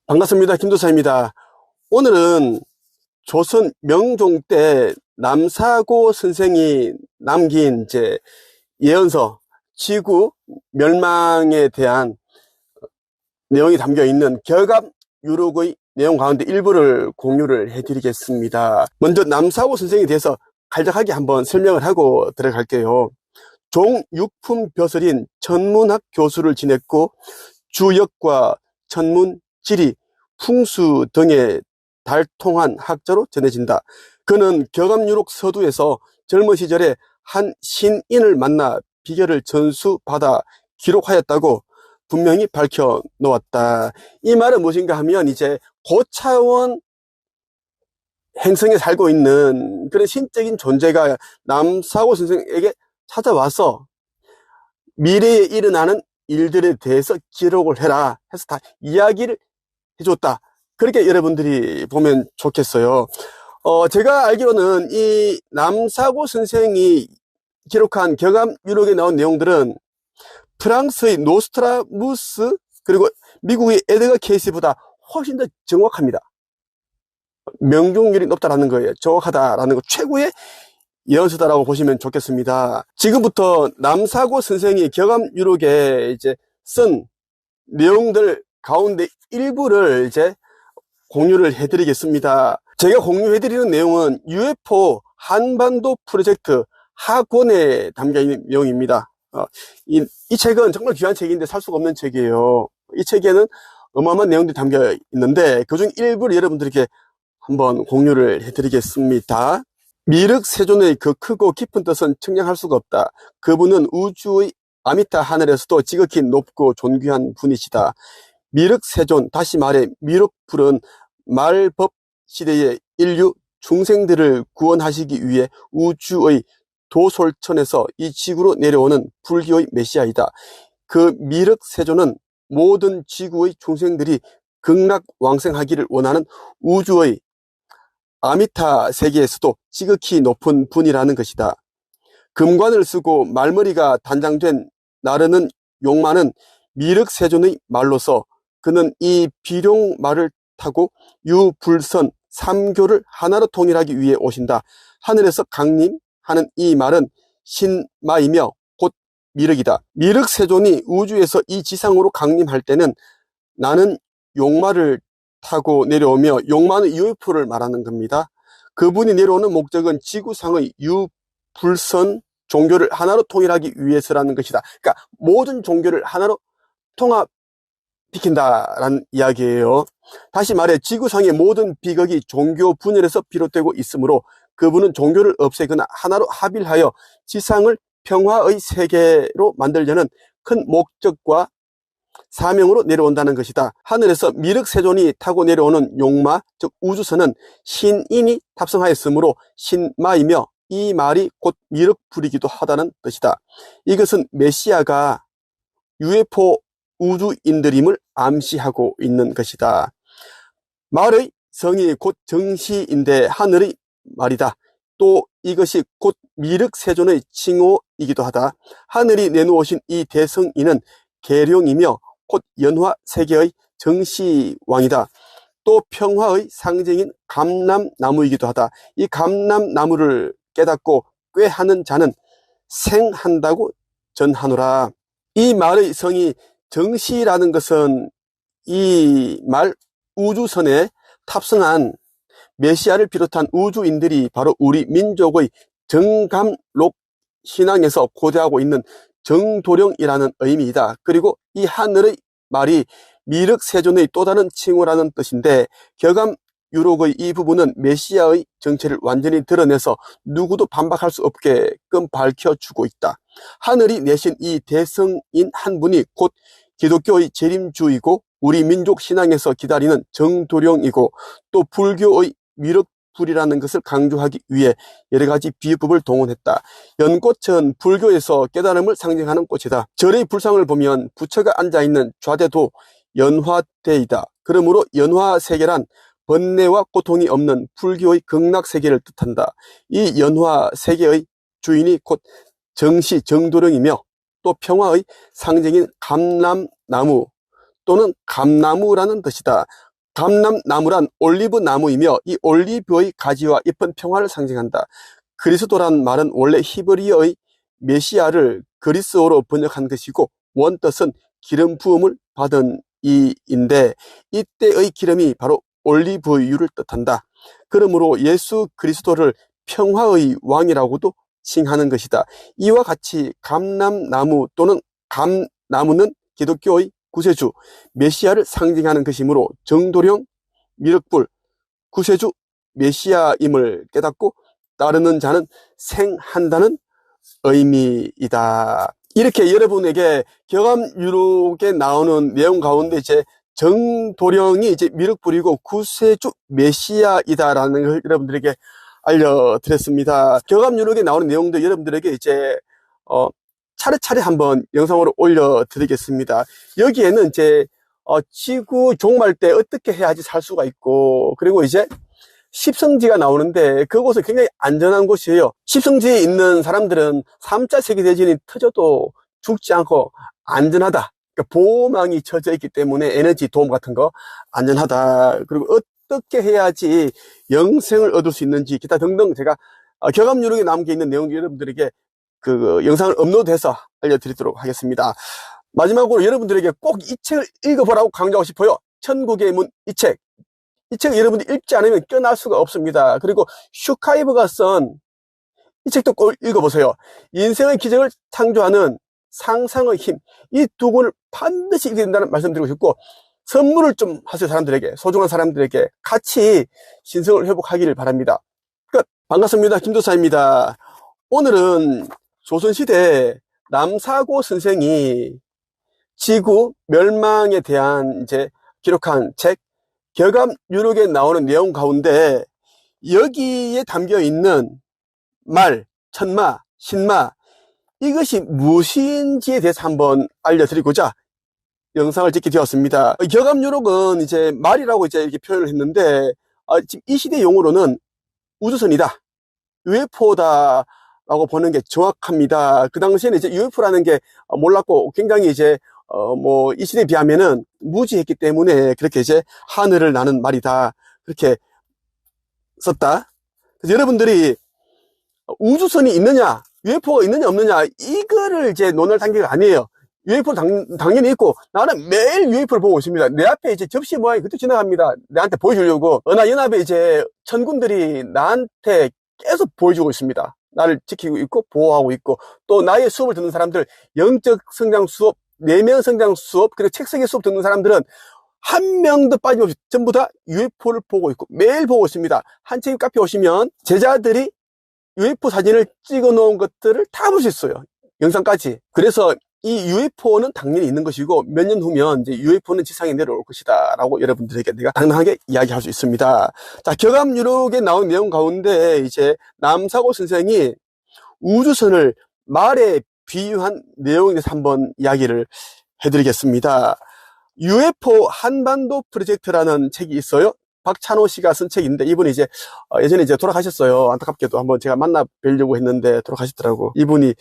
반갑습니다. 김도사입니다. 오늘은 조선 명종 때 남사고 선생이 남긴 예언서 지구 멸망에 대한 내용이 담겨 있는 격압유록의 내용 가운데 일부를 공유를 해드리겠습니다. 먼저 남사고 선생에 대해서 간략하게 한번 설명을 하고 들어갈게요. 종육품 벼슬인 천문학 교수를 지냈고 주역과 천문, 지리, 풍수 등에 달통한 학자로 전해진다. 그는 격압유록 서두에서 젊은 시절에 한 신인을 만나 비결을 전수받아 기록하였다고 분명히 밝혀놓았다. 이 말은 무엇인가 하면 고차원 행성에 살고 있는 그런 신적인 존재가 남사고 선생에게 찾아와서 미래에 일어나는 일들에 대해서 기록을 해라 해서 다 이야기를 해줬다. 그렇게 여러분들이 보면 좋겠어요. 제가 알기로는 이 남사고 선생이 기록한 격압유록에 나온 내용들은 프랑스의 노스트라무스 그리고 미국의 에드거 케이스보다 훨씬 더 정확합니다. 명중률이 높다라는 거예요. 정확하다라는 거, 최고의 예언서다라고 보시면 좋겠습니다. 지금부터 남사고 선생이 격압유록에 쓴 내용들 가운데 일부를 공유를 해드리겠습니다. 제가 공유해드리는 내용은 UFO 한반도 프로젝트 하권에 담겨있는 내용입니다. 이 책은 정말 귀한 책인데 살 수가 없는 책이에요. 이 책에는 어마어마한 내용들이 담겨 있는데 그중 일부를 여러분들에게 한번 공유를 해드리겠습니다. 미륵세존의 그 크고 깊은 뜻은 측량할 수가 없다. 그분은 우주의 아미타 하늘에서도 지극히 높고 존귀한 분이시다. 미륵세존, 다시 말해 미륵불은 말법 시대의 인류 중생들을 구원하시기 위해 우주의 도솔천에서 이 지구로 내려오는 불교의 메시아이다. 그 미륵세존은 모든 지구의 중생들이 극락왕생하기를 원하는 우주의 아미타 세계에서도 지극히 높은 분이라는 것이다. 금관을 쓰고 말머리가 단장된 나르는 용마는 미륵세존의 말로서 그는 이 비룡말을 타고 유불선 삼교를 하나로 통일하기 위해 오신다. 하늘에서 강림하는 이 말은 신마이며 곧 미륵이다. 미륵세존이 우주에서 이 지상으로 강림할 때는 나는 용마를 타고 내려오며 용마는 UFO를 말하는 겁니다. 그분이 내려오는 목적은 지구상의 유불선 종교를 하나로 통일하기 위해서라는 것이다. 그러니까 모든 종교를 하나로 통합시킨다라는 이야기예요. 다시 말해 지구상의 모든 비극이 종교 분열에서 비롯되고 있으므로 그분은 종교를 없애거나 하나로 합일하여 지상을 평화의 세계로 만들려는 큰 목적과 사명으로 내려온다는 것이다. 하늘에서 미륵세존이 타고 내려오는 용마, 즉 우주선은 신인이 탑승하였으므로 신마이며 이 말이 곧 미륵불이기도 하다는 뜻이다. 이것은 메시아가 UFO 우주인들임을 암시하고 있는 것이다. 말의 성이 곧 정시인데 하늘의 말이다. 또 이것이 곧 미륵세존의 칭호이기도 하다. 하늘이 내놓으신 이 대성인은 계룡이며 곧 연화세계의 정시왕이다. 또 평화의 상징인 감람나무이기도 하다. 이 감람나무를 깨닫고 꾀하는 자는 생한다고 전하노라. 이 말의 성이 정시라는 것은 이 말 우주선에 탑승한 메시아를 비롯한 우주인들이 바로 우리 민족의 정감록 신앙에서 고대하고 있는 정도령이라는 의미이다. 그리고 이 하늘의 말이 미륵세존의 또 다른 칭호라는 뜻인데 격압유록의 이 부분은 메시아의 정체를 완전히 드러내서 누구도 반박할 수 없게끔 밝혀주고 있다. 하늘이 내신 이 대성인 한 분이 곧 기독교의 재림주이고 우리 민족 신앙에서 기다리는 정도령이고 또 불교의 미륵불이라는 것을 강조하기 위해 여러 가지 비유법을 동원했다. 연꽃은 불교에서 깨달음을 상징하는 꽃이다. 절의 불상을 보면 부처가 앉아있는 좌대도 연화대이다. 그러므로 연화세계란 번뇌와 고통이 없는 불교의 극락세계를 뜻한다. 이 연화세계의 주인이 곧 정시 정도령이며 또 평화의 상징인 감람나무 또는 감나무라는 뜻이다. 감람나무란 올리브 나무이며 이 올리브의 가지와 잎은 평화를 상징한다. 그리스도란 말은 원래 히브리어의 메시아를 그리스어로 번역한 것이고 원뜻은 기름 부음을 받은 이인데 이때의 기름이 바로 올리브유를 뜻한다. 그러므로 예수 그리스도를 평화의 왕이라고도 칭하는 것이다. 이와 같이 감람나무 또는 감나무는 기독교의 구세주 메시아를 상징하는 것이므로 정도령 미륵불 구세주 메시아임을 깨닫고 따르는 자는 생한다는 의미이다. 이렇게 여러분에게 경암유록에 나오는 내용 가운데 이제 정도령이 이제 미륵불이고 구세주 메시아이다라는 걸 여러분들에게 알려드렸습니다. 경암유록에 나오는 내용도 여러분들에게 이제 차례차례 한번 영상으로 올려드리겠습니다. 여기에는 이제 지구 종말 때 어떻게 해야지 살 수가 있고, 그리고 이제 십성지가 나오는데 그곳은 굉장히 안전한 곳이에요. 십성지에 있는 사람들은 3차 세계대전이 터져도 죽지 않고 안전하다. 그러니까 보호망이 쳐져 있기 때문에 에너지 도움 같은 거 안전하다. 그리고 어떻게 해야지 영생을 얻을 수 있는지 기타 등등 제가 경암유록에 남겨 있는 내용 여러분들에게 그 영상을 업로드해서 알려드리도록 하겠습니다. 마지막으로 여러분들에게 꼭 이 책을 읽어보라고 강조하고 싶어요. 천국의 문 이 책. 이 책을 여러분들이 읽지 않으면 껴날 수가 없습니다. 그리고 슈카이브가 쓴 이 책도 꼭 읽어보세요. 인생의 기적을 창조하는 상상의 힘. 이 두 권을 반드시 읽어야 된다는 말씀드리고 싶고, 선물을 좀 하세요. 사람들에게, 소중한 사람들에게 같이 신성을 회복하기를 바랍니다. 끝. 반갑습니다. 김도사입니다. 오늘은 조선시대 남사고 선생이 지구 멸망에 대한 이제 기록한 책 경암유록에 나오는 내용 가운데 여기에 담겨 있는 말, 천마, 신마 이것이 무엇인지에 대해서 한번 알려드리고자 영상을 찍게 되었습니다. 경암유록은 이제 말이라고 이제 이렇게 표현을 했는데 지금 이 시대 용어로는 우주선이다, UFO다 라고 보는 게 정확합니다. 그 당시에는 이제 UFO라는 게 몰랐고 굉장히 이제 이 시대에 비하면은 무지했기 때문에 그렇게 이제 하늘을 나는 말이다 그렇게 썼다. 그래서 여러분들이 우주선이 있느냐 UFO가 있느냐 없느냐 이거를 이제 논할 단계가 아니에요. UFO 당연히 있고 나는 매일 UFO를 보고 있습니다. 내 앞에 이제 접시 모양이 그때 지나갑니다. 내한테 보여주려고 은하연합에 이제 천군들이 나한테 계속 보여주고 있습니다. 나를 지키고 있고 보호하고 있고 또 나의 수업을 듣는 사람들 영적 성장 수업, 내면 성장 수업 그리고 책쓰기 수업 듣는 사람들은 한 명도 빠짐없이 전부 다 UFO를 보고 있고 매일 보고 있습니다. 한채임 카페 오시면 제자들이 UFO 사진을 찍어 놓은 것들을 다 볼 수 있어요. 영상까지. 그래서 이 UFO는 당연히 있는 것이고 몇 년 후면 이제 UFO는 지상에 내려올 것이다 라고 여러분들에게 내가 당당하게 이야기할 수 있습니다. 자, 경암유록에 나온 내용 가운데 이제 남사고 선생이 우주선을 말에 비유한 내용에 대해서 한번 이야기를 해드리겠습니다. UFO 한반도 프로젝트라는 책이 있어요. 박찬호 씨가 쓴 책인데 이분이 이제 예전에 이제 돌아가셨어요. 안타깝게도 한번 제가 만나 뵈려고 했는데 돌아가셨더라고. 이분이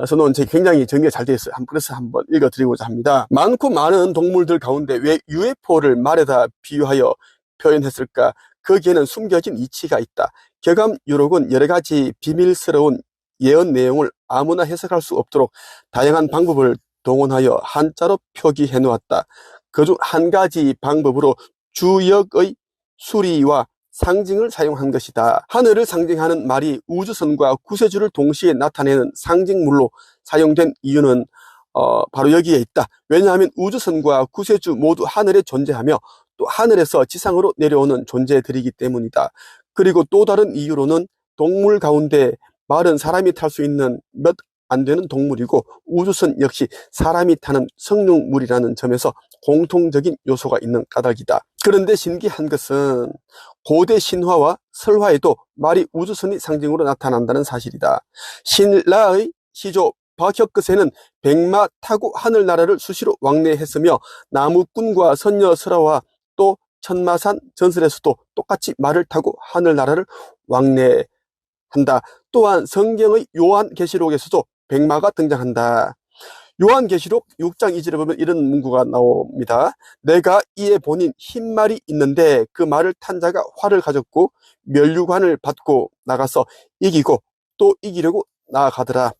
써놓은 책이 굉장히 정리가 잘 되어 있어요. 그래서 한번 읽어드리고자 합니다. 많고 많은 동물들 가운데 왜 UFO를 말에다 비유하여 표현했을까? 거기에는 숨겨진 이치가 있다. 경암유록은 여러 가지 비밀스러운 예언 내용을 아무나 해석할 수 없도록 다양한 방법을 동원하여 한자로 표기해 놓았다. 그중 한 가지 방법으로 주역의 수리와 상징을 사용한 것이다. 하늘을 상징하는 말이 우주선과 구세주를 동시에 나타내는 상징물로 사용된 이유는 바로 여기에 있다. 왜냐하면 우주선과 구세주 모두 하늘에 존재하며 또 하늘에서 지상으로 내려오는 존재들이기 때문이다. 그리고 또 다른 이유로는 동물 가운데 말은 사람이 탈 수 있는 몇 안 되는 동물이고 우주선 역시 사람이 타는 성능물이라는 점에서 공통적인 요소가 있는 까닭이다. 그런데 신기한 것은 고대 신화와 설화에도 말이 우주선이 상징으로 나타난다는 사실이다. 신라의 시조 박혁거세는 백마 타고 하늘나라를 수시로 왕래했으며 나무꾼과 선녀 설화와 또 천마산 전설에서도 똑같이 말을 타고 하늘나라를 왕래한다. 또한 성경의 요한계시록에서도 백마가 등장한다. 요한계시록 6장 2절에 보면 이런 문구가 나옵니다. 내가 이에 본인 흰 말이 있는데 그 말을 탄 자가 활을 가졌고 면류관을 받고 나가서 이기고 또 이기려고 나아가더라.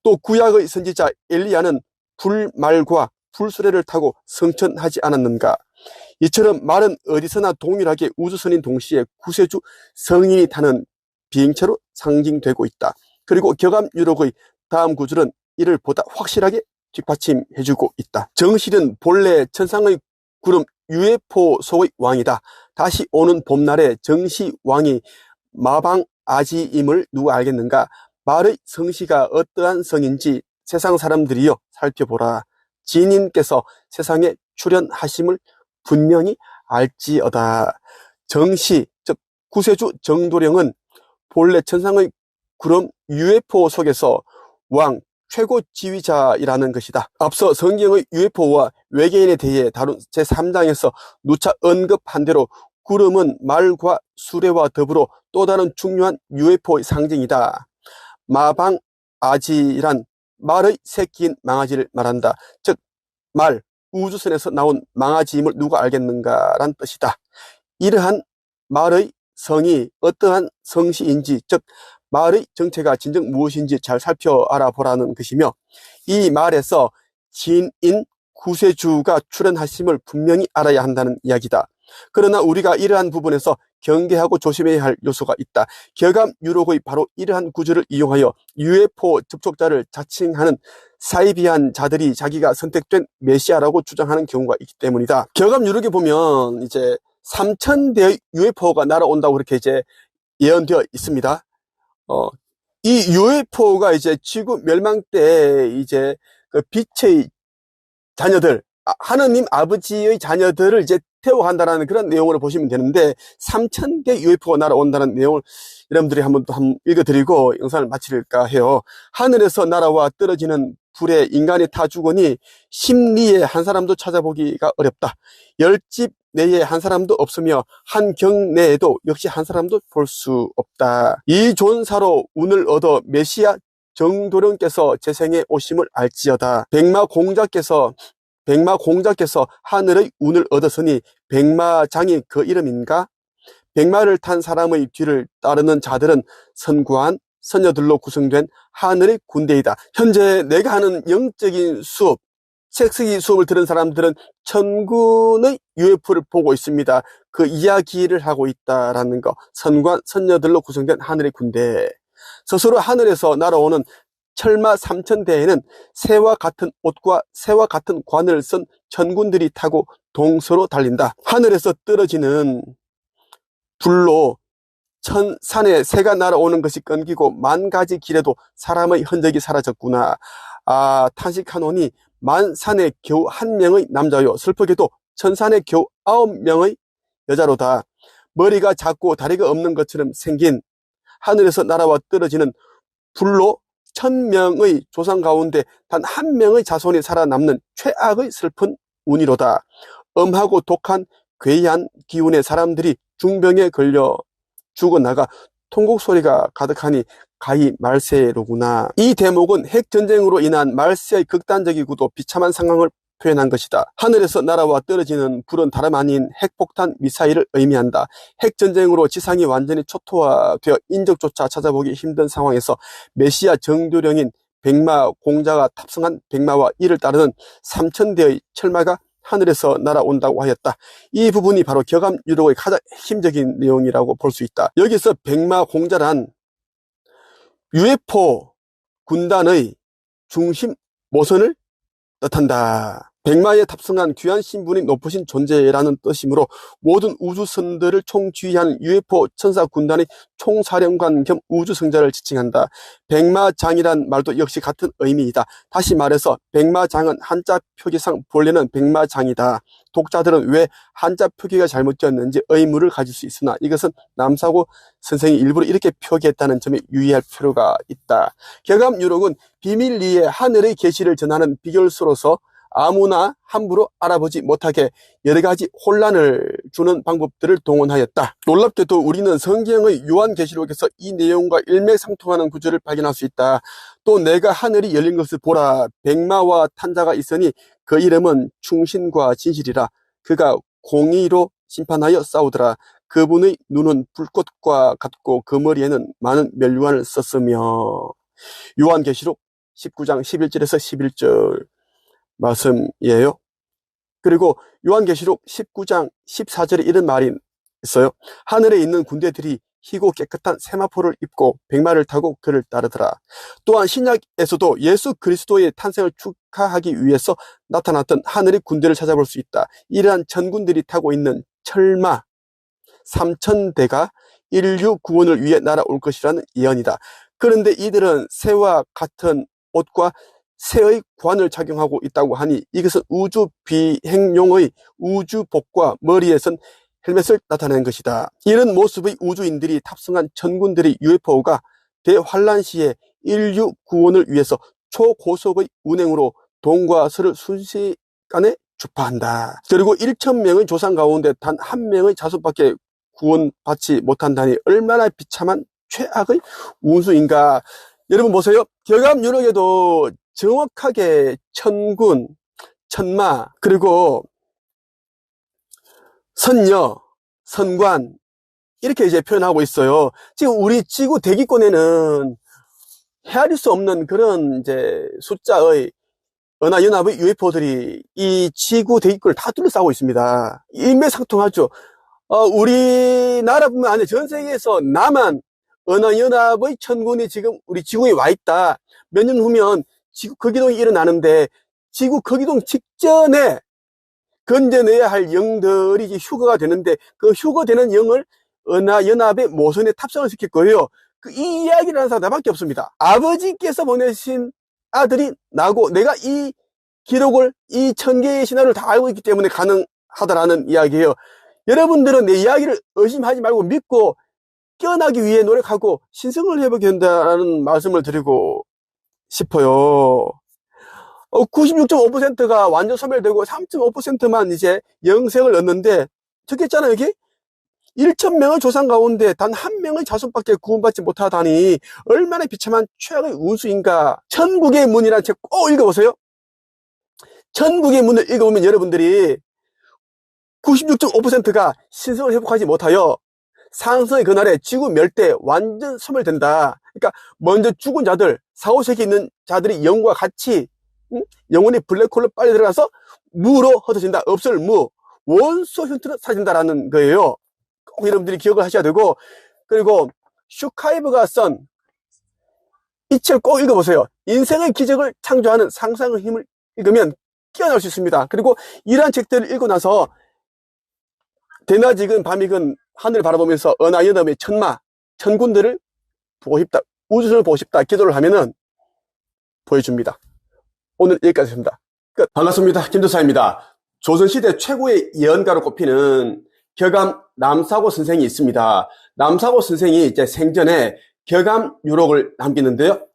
또 구약의 선지자 엘리야는 불말과 불수레를 타고 승천하지 않았는가? 이처럼 말은 어디서나 동일하게 우주선인 동시에 구세주 성인이 타는 비행체로 상징되고 있다. 그리고 격암유록의 다음 구절은 이를 보다 확실하게 뒷받침해주고 있다. 정실은 본래 천상의 구름 UFO 속의 왕이다. 다시 오는 봄날에 정시 왕이 마방아지임을 누가 알겠는가? 말의 성씨가 어떠한 성인지 세상 사람들이여 살펴보라. 지님께서 세상에 출현하심을 분명히 알지어다. 정시, 즉 구세주 정도령은 본래 천상의 구름 UFO 속에서 왕 최고 지휘자이라는 것이다. 앞서 성경의 UFO와 외계인에 대해 다룬 제3장에서 누차 언급한 대로 구름은 말과 수레와 더불어 또 다른 중요한 UFO의 상징이다. 마방아지란 말의 새끼인 망아지를 말한다. 즉 말, 우주선에서 나온 망아지임을 누가 알겠는가 란 뜻이다. 이러한 말의 성이 어떠한 성씨인지, 즉 말의 정체가 진정 무엇인지 잘 살펴 알아보라는 것이며, 이 말에서 진인 구세주가 출현하심을 분명히 알아야 한다는 이야기다. 그러나 우리가 이러한 부분에서 경계하고 조심해야 할 요소가 있다. 격암유록의 바로 이러한 구절을 이용하여 UFO 접촉자를 자칭하는 사이비한 자들이 자기가 선택된 메시아라고 주장하는 경우가 있기 때문이다. 격암유록에 보면 이제 3,000대의 UFO가 날아온다고 그렇게 이제 예언되어 있습니다. 이 UFO가 이제 지구 멸망 때 이제 그 빛의 자녀들, 하느님 아버지의 자녀들을 이제 태워간다는 그런 내용으로 보시면 되는데, 3,000대 UFO가 날아온다는 내용을 여러분들이 한번 읽어드리고 영상을 마칠까 해요. 하늘에서 날아와 떨어지는 불에 인간이 타 죽으니 심리에 한 사람도 찾아보기가 어렵다. 10집 내에 한 사람도 없으며 한 경 내에도 역시 한 사람도 볼 수 없다. 이 존사로 운을 얻어 메시아 정도령께서 재생에 오심을 알지어다. 백마공자께서 하늘의 운을 얻었으니 백마장이 그 이름인가? 백마를 탄 사람의 뒤를 따르는 자들은 선구한 선녀들로 구성된 하늘의 군대이다. 현재 내가 하는 영적인 수업, 책쓰기 수업을 들은 사람들은 천군의 UFO를 보고 있습니다. 그 이야기를 하고 있다라는 거. 선관 선녀들로 구성된 하늘의 군대. 스스로 하늘에서 날아오는 철마 3,000대에는 새와 같은 옷과 새와 같은 관을 쓴 천군들이 타고 동서로 달린다. 하늘에서 떨어지는 불로 산에 새가 날아오는 것이 끊기고 만 가지 길에도 사람의 흔적이 사라졌구나. 탄식하노니 만산에 겨우 1명의 남자요, 슬프게도 천산에 겨우 9명의 여자로다. 머리가 작고 다리가 없는 것처럼 생긴 하늘에서 날아와 떨어지는 불로 1,000명의 조상 가운데 단 1명의 자손이 살아남는 최악의 슬픈 운이로다. 엄하고 독한 괴이한 기운의 사람들이 중병에 걸려 죽어나가 통곡 소리가 가득하니 가히 말세로구나. 이 대목은 핵전쟁으로 인한 말세의 극단적이고도 비참한 상황을 표현한 것이다. 하늘에서 날아와 떨어지는 불은 다름 아닌 핵폭탄 미사일을 의미한다. 핵전쟁으로 지상이 완전히 초토화되어 인적조차 찾아보기 힘든 상황에서 메시아 정도령인 백마 공자가 탑승한 백마와 이를 따르는 3,000대의 철마가 하늘에서 날아온다고 하였다. 이 부분이 바로 격암유록의 가장 핵심적인 내용이라고 볼 수 있다. 여기서 백마 공자란 UFO 군단의 중심 모선을 뜻한다. 백마에 탑승한 귀한 신분이 높으신 존재라는 뜻이므로 모든 우주선들을 총지휘하는 UFO 천사 군단의 총사령관 겸 우주성자를 지칭한다. 백마장이란 말도 역시 같은 의미이다. 다시 말해서 백마장은 한자 표기상 본래는 백마장이다. 독자들은 왜 한자 표기가 잘못되었는지 의문을 가질 수 있으나 이것은 남사고 선생이 일부러 이렇게 표기했다는 점에 유의할 필요가 있다. 격암유록은 비밀리에 하늘의 계시를 전하는 비결서로서 아무나 함부로 알아보지 못하게 여러 가지 혼란을 주는 방법들을 동원하였다. 놀랍게도 우리는 성경의 요한계시록에서 이 내용과 일맥상통하는 구절을 발견할 수 있다. 또 내가 하늘이 열린 것을 보라. 백마와 탄자가 있으니 그 이름은 충신과 진실이라. 그가 공의로 심판하여 싸우더라. 그분의 눈은 불꽃과 같고 그 머리에는 많은 면류관을 썼으며. 요한계시록 19장 11절에서 11절 말씀이에요. 그리고 요한계시록 19장 14절에 이런 말이 있어요. 하늘에 있는 군대들이 희고 깨끗한 세마포를 입고 백마를 타고 그를 따르더라. 또한 신약에서도 예수 그리스도의 탄생을 축하하기 위해서 나타났던 하늘의 군대를 찾아볼 수 있다. 이러한 천군들이 타고 있는 철마 3,000대가 인류 구원을 위해 날아올 것이라는 예언이다. 그런데 이들은 새와 같은 옷과 새의 관을 착용하고 있다고 하니 이것은 우주 비행용의 우주복과 머리에 선 헬멧을 나타내는 것이다. 이런 모습의 우주인들이 탑승한 천군들의 UFO가 대환란 시에 인류 구원을 위해서 초고속의 운행으로 동과 서를 순식간에 주파한다. 그리고 1,000명의 조상 가운데 단 한 명의 자손밖에 구원받지 못한다니 얼마나 비참한 최악의 운수인가. 여러분 보세요. 격암유록에도 정확하게 천군, 천마, 그리고 선녀, 선관 이렇게 이제 표현하고 있어요. 지금 우리 지구 대기권에는 헤아릴 수 없는 그런 이제 숫자의 은하연합의 UFO들이 이 지구 대기권을 다 둘러싸고 있습니다. 일맥상통하죠. 우리나라뿐만 아니라 전 세계에서 남한 은하연합의 천군이 지금 우리 지구에 와 있다. 몇 년 후면 지구 거기동이 일어나는데 지구 거기동 직전에 건져내야 할 영들이 이제 휴거가 되는데 그 휴거되는 영을 은하연합의 모선에 탑승을 시킬 거예요. 이 이야기를 하는 사람 나밖에 없습니다. 아버지께서 보내신 아들이 나고 내가 이 기록을 이 1000개의 신화를 다 알고 있기 때문에 가능하다라는 이야기예요. 여러분들은 내 이야기를 의심하지 말고 믿고 깨어나기 위해 노력하고 신성을 회복해야 된다는 말씀을 드리고 싶어요. 96.5%가 완전 소멸되고 3.5%만 이제 영생을 얻는데 적겠잖아요. 여기 1,000명의 조상 가운데 단 한 명의 자손밖에 구원받지 못하다니 얼마나 비참한 최악의 운수인가. 천국의 문이라는 책 꼭 읽어보세요. 천국의 문을 읽어보면 여러분들이 96.5%가 신성을 회복하지 못하여 상승의 그날에 지구 멸대 완전 소멸된다. 그러니까 먼저 죽은 자들, 사후세계에 있는 자들이 영과 같이 영혼이 블랙홀로 빨리 들어가서 무로 흩어진다. 없을 무, 원소 형태로 사라진다라는 거예요. 꼭 여러분들이 기억을 하셔야 되고, 그리고 슈카이브가 쓴 이 책 꼭 읽어보세요. 인생의 기적을 창조하는 상상의 힘을 읽으면 깨어날 수 있습니다. 그리고 이러한 책들을 읽고 나서 대낮이건 밤이건 하늘을 바라보면서 은하연합의 천마, 천군들을 보고 싶다, 우주선을 보고 싶다 기도를 하면은 보여줍니다. 오늘 여기까지입니다. 끝. 반갑습니다. 김도사입니다. 조선시대 최고의 예언가로 꼽히는 격암 남사고 선생이 있습니다. 남사고 선생이 이제 생전에 격암유록을 남기는데요.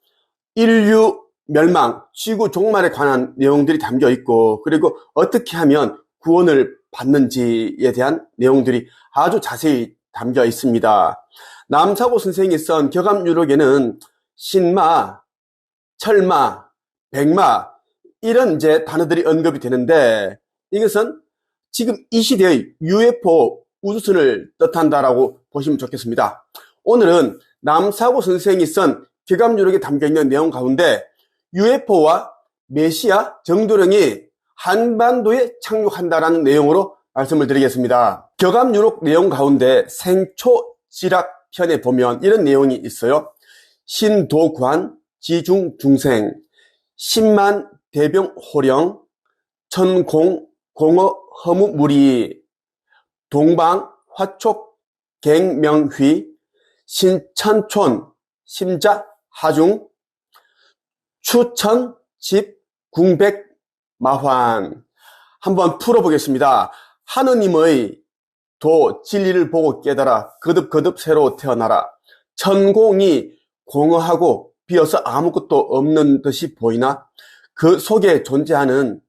인류 멸망, 지구 종말에 관한 내용들이 담겨 있고, 그리고 어떻게 하면 구원을 받는지에 대한 내용들이 아주 자세히 담겨 있습니다. 남사고 선생이 쓴 격암유록에는 신마, 철마, 백마 이런 이제 단어들이 언급이 되는데 이것은 지금 이 시대의 UFO 우주선을 뜻한다라고 보시면 좋겠습니다. 오늘은 남사고 선생이 쓴 격암유록에 담겨있는 내용 가운데 UFO와 메시아 정도령이 한반도에 착륙한다라는 내용으로 말씀을 드리겠습니다. 격암유록 내용 가운데 생초지락 편에 보면 이런 내용이 있어요. 신도관 지중중생 10만 대병호령 천공 공어 허무무리 동방 화촉 갱명휘 신천촌 심자 하중 추천 집 궁백 마환. 한번 풀어보겠습니다. 하느님의 도 진리를 보고 깨달아 거듭거듭 새로 태어나라. 천공이 공허하고 비어서 아무것도 없는 듯이 보이나 그 속에 존재하는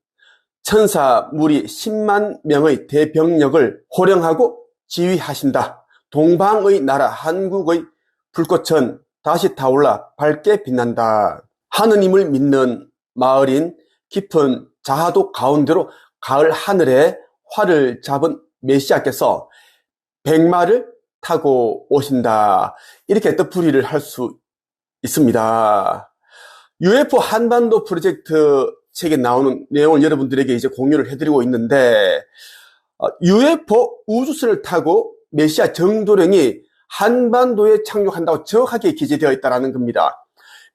천사 무리 10만 명의 대병력을 호령하고 지휘하신다. 동방의 나라 한국의 불꽃은 다시 타올라 밝게 빛난다. 하느님을 믿는 마을인 깊은 자하도 가운데로 가을 하늘에 활을 잡은 메시아께서 백마를 타고 오신다. 이렇게 뜻풀이를 할 수 있습니다. UFO 한반도 프로젝트 책에 나오는 내용을 여러분들에게 이제 공유를 해드리고 있는데, UFO 우주선을 타고 메시아 정도령이 한반도에 착륙한다고 정확하게 기재되어 있다는 겁니다.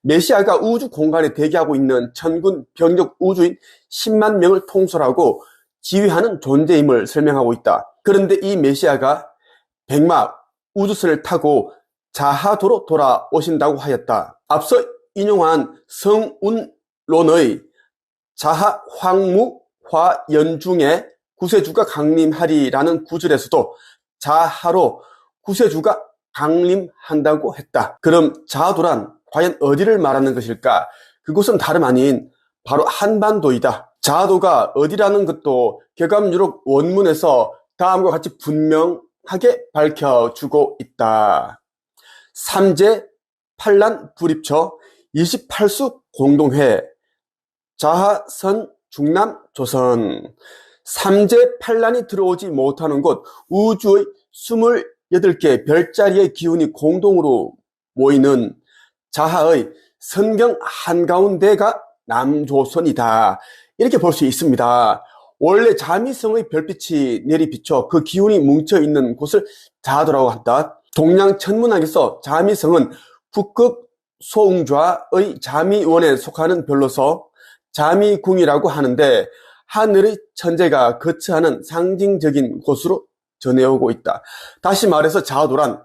메시아가 우주 공간에 대기하고 있는 천군 병력 우주인 10만 명을 통솔하고 지휘하는 존재임을 설명하고 있다. 그런데 이 메시아가 백마 우주선을 타고 자하도로 돌아오신다고 하였다. 앞서 인용한 성운론의 자하 황무 화연중에 구세주가 강림하리라는 구절에서도 자하로 구세주가 강림한다고 했다. 그럼 자하도란 과연 어디를 말하는 것일까? 그곳은 다름 아닌 바로 한반도이다. 자하도가 어디라는 것도 격암유록 원문에서 다음과 같이 분명하게 밝혀주고 있다. 삼재 판란 불입처 28수 공동회 자하선 중남 조선. 삼재 판란이 들어오지 못하는 곳, 우주의 28개 별자리의 기운이 공동으로 모이는 자하의 선경 한가운데가 남조선이다. 이렇게 볼 수 있습니다. 원래 자미성의 별빛이 내리비쳐 그 기운이 뭉쳐있는 곳을 자하도라고 한다. 동양 천문학에서 자미성은 북극 소웅좌의 자미원에 속하는 별로서 자미궁이라고 하는데, 하늘의 천재가 거처하는 상징적인 곳으로 전해오고 있다. 다시 말해서 자하도란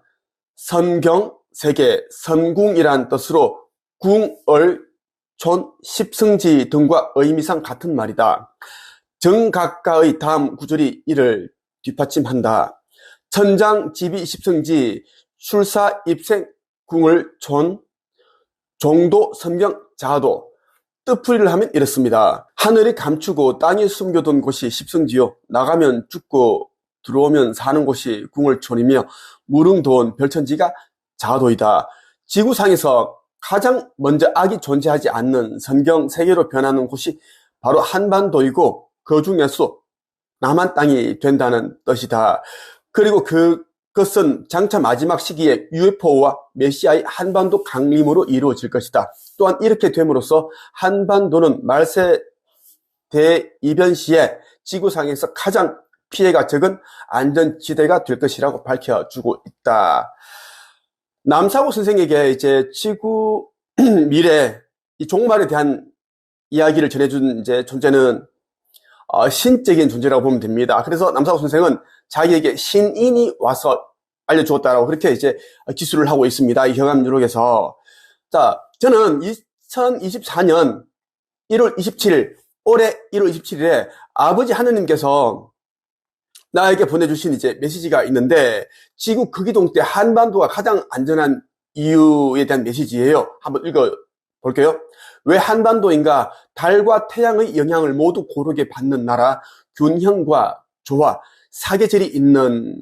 선경, 세계, 선궁이란 뜻으로 궁을, 촌, 십성지 등과 의미상 같은 말이다. 정각가의 다음 구절이 이를 뒷받침한다. 천장, 지비, 십성지, 출사, 입생, 궁을, 촌, 종도, 선경, 자하도. 뜻풀이를 하면 이렇습니다. 하늘이 감추고 땅이 숨겨둔 곳이 십성지요. 나가면 죽고 들어오면 사는 곳이 궁을촌이며 무릉도원 별천지가 자하도이다. 지구상에서 가장 먼저 악이 존재하지 않는 선경 세계로 변하는 곳이 바로 한반도이고 그 중에서 남한 땅이 된다는 뜻이다. 그리고 그것은 장차 마지막 시기에 UFO와 메시아의 한반도 강림으로 이루어질 것이다. 또한 이렇게 됨으로써 한반도는 말세 대이변 시에 지구상에서 가장 피해가 적은 안전지대가 될 것이라고 밝혀주고 있다. 남사고 선생에게 이제 지구 미래 이 종말에 대한 이야기를 전해준 이제 존재는 신적인 존재라고 보면 됩니다. 그래서 남사고 선생은 자기에게 신인이 와서 알려주었다라고 그렇게 이제 기술을 하고 있습니다. 이 경암유록에서. 자, 저는 2024년 1월 27일, 올해 1월 27일에 아버지 하느님께서 나에게 보내주신 이제 메시지가 있는데, 지구 극이동 때 한반도가 가장 안전한 이유에 대한 메시지예요. 한번 읽어볼게요. 왜 한반도인가? 달과 태양의 영향을 모두 고르게 받는 나라, 균형과 조화, 사계절이 있는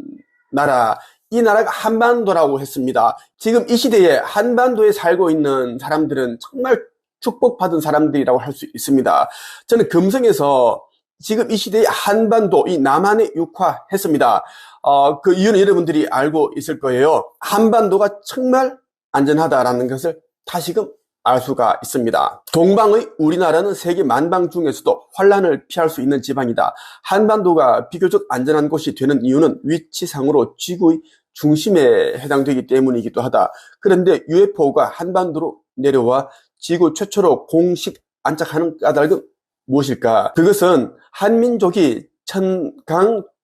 나라, 이 나라가 한반도라고 했습니다. 지금 이 시대에 한반도에 살고 있는 사람들은 정말 축복받은 사람들이라고 할 수 있습니다. 저는 금성에서 지금 이 시대의 한반도, 이 남한에 육화했습니다. 그 이유는 여러분들이 알고 있을 거예요. 한반도가 정말 안전하다라는 것을 다시금 알 수가 있습니다. 동방의 우리나라는 세계 만방 중에서도 환란을 피할 수 있는 지방이다. 한반도가 비교적 안전한 곳이 되는 이유는 위치상으로 지구의 중심에 해당되기 때문이기도 하다. 그런데 UFO가 한반도로 내려와 지구 최초로 공식 안착하는 까닭은 무엇일까? 그것은 한민족이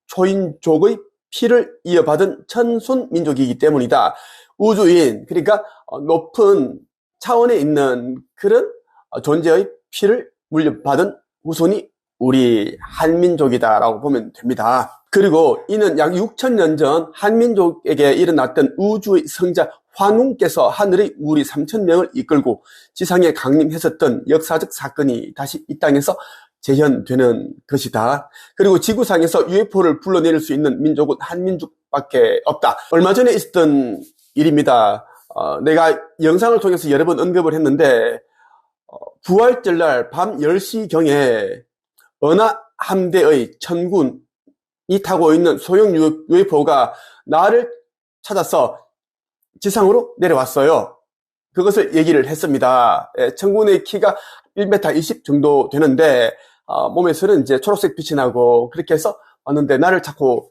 천강초인족의 피를 이어받은 천손민족이기 때문이다. 우주인, 그러니까 높은 차원에 있는 그런 존재의 피를 물려받은 후손이 우리 한민족이다라고 보면 됩니다. 그리고 이는 약 6,000년 전 한민족에게 일어났던 우주의 성자 환웅께서 하늘의 무리 3,000명을 이끌고 지상에 강림했었던 역사적 사건이 다시 이 땅에서 재현되는 것이다. 그리고 지구상에서 UFO를 불러내릴 수 있는 민족은 한민족밖에 없다. 얼마 전에 있었던 일입니다. 내가 영상을 통해서 여러 번 언급을 했는데 부활절날 밤 10시경에 어느 함대의 천군이 타고 있는 소형 UFO가 나를 찾아서 지상으로 내려왔어요. 그것을 얘기를 했습니다. 천군의 키가 1m 20 정도 되는데 몸에서는 이제 초록색 빛이 나고 그렇게 해서 왔는데 나를 찾고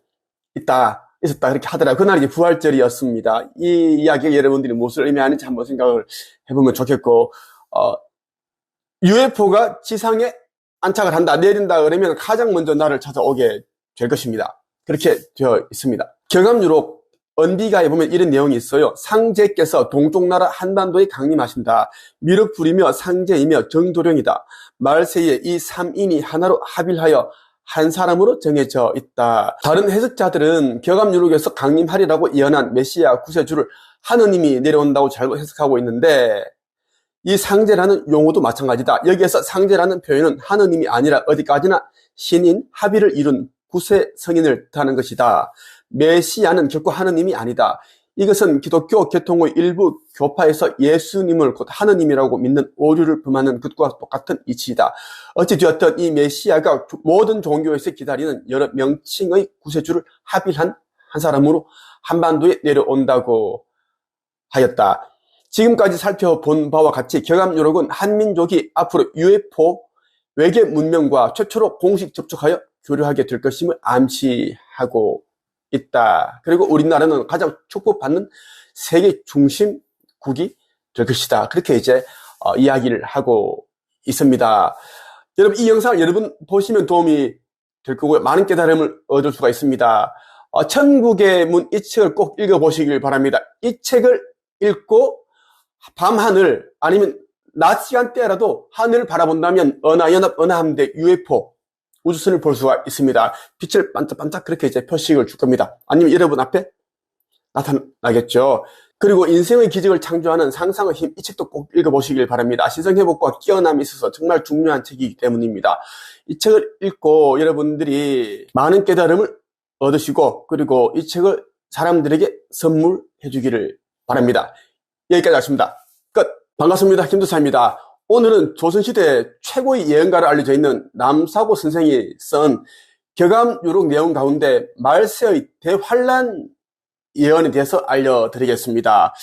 있었다 그렇게 하더라. 그날 이제 부활절이었습니다. 이 이야기가 여러분들이 무엇을 의미하는지 한번 생각을 해보면 좋겠고 UFO가 지상에 안착을 한다, 내린다 그러면 가장 먼저 나를 찾아오게 될 것입니다. 그렇게 되어 있습니다. 경암유록 언비가에 보면 이런 내용이 있어요. 상제께서 동쪽 나라 한반도에 강림하신다. 미륵 불이며 상제이며 정도령이다. 말세에 이 3인이 하나로 합일하여 한 사람으로 정해져 있다. 다른 해석자들은 경암유록에서 강림하리라고 예언한 메시아 구세주를 하느님이 내려온다고 잘못 해석하고 있는데 이 상제라는 용어도 마찬가지다. 여기에서 상제라는 표현은 하느님이 아니라 어디까지나 신인 합의를 이룬 구세 성인을 뜻하는 것이다. 메시아는 결코 하느님이 아니다. 이것은 기독교 계통의 일부 교파에서 예수님을 곧 하느님이라고 믿는 오류를 범하는 것과 똑같은 이치이다. 어찌되었든 이 메시아가 모든 종교에서 기다리는 여러 명칭의 구세주를 합일한 한 사람으로 한반도에 내려온다고 하였다. 지금까지 살펴본 바와 같이 경암유록은 한민족이 앞으로 UFO 외계 문명과 최초로 공식 접촉하여 교류하게 될 것임을 암시하고 있다. 그리고 우리나라는 가장 축복받는 세계 중심국이 될 것이다. 그렇게 이제 이야기를 하고 있습니다. 여러분 이 영상을 여러분 보시면 도움이 될 거고요. 많은 깨달음을 얻을 수가 있습니다. 천국의 문 이 책을 꼭 읽어보시길 바랍니다. 이 책을 읽고 밤하늘 아니면 낮 시간대라도 하늘을 바라본다면 은하연합 은하함대 UFO 우주선을 볼 수가 있습니다. 빛을 반짝반짝 그렇게 이제 표식을 줄 겁니다. 아니면 여러분 앞에 나타나겠죠. 그리고 인생의 기적을 창조하는 상상의 힘, 이 책도 꼭 읽어보시길 바랍니다. 시선회복과 깨어남이 있어서 정말 중요한 책이기 때문입니다. 이 책을 읽고 여러분들이 많은 깨달음을 얻으시고 그리고 이 책을 사람들에게 선물해 주기를 바랍니다. 여기까지 하겠습니다. 끝. 반갑습니다. 김도사입니다. 오늘은 조선시대 최고의 예언가로 알려져 있는 남사고 선생이 쓴 경암유록 내용 가운데 말세의 대환란 예언에 대해서 알려드리겠습니다.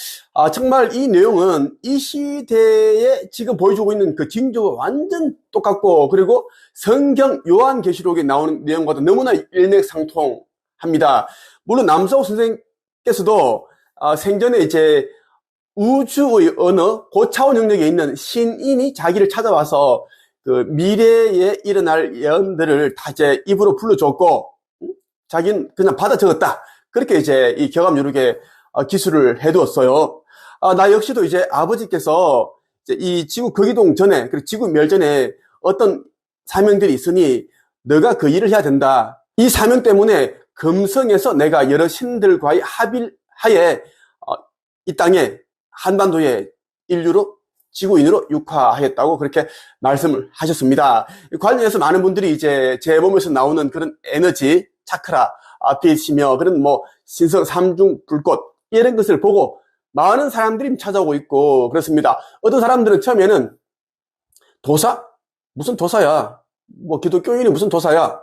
정말 이 내용은 이 시대에 지금 보여주고 있는 그 징조가 완전 똑같고 그리고 성경 요한계시록에 나오는 내용과도 너무나 일맥상통합니다. 물론 남사고 선생께서도 생전에 이제 우주의 어느 고차원 영역에 있는 신인이 자기를 찾아와서 그 미래에 일어날 예언들을 다 이제 입으로 불러줬고 자기는 그냥 받아 적었다. 그렇게 이제 이 경암유록에 기술을 해두었어요. 나 역시도 이제 아버지께서 이제 이 지구 거기동 전에 그리고 지구 멸전에 어떤 사명들이 있으니 너가 그 일을 해야 된다. 이 사명 때문에 금성에서 내가 여러 신들과의 합일하에 이 땅에 한반도에 인류로 지구인으로 육화하였다고 그렇게 말씀을 하셨습니다. 관련해서 많은 분들이 이제 제 몸에서 나오는 그런 에너지, 차크라, 빛이며 그런 뭐 신성 삼중 불꽃 이런 것을 보고 많은 사람들이 찾아오고 있고 그렇습니다. 어떤 사람들은 처음에는 도사? 무슨 도사야? 뭐 기독교인이 무슨 도사야?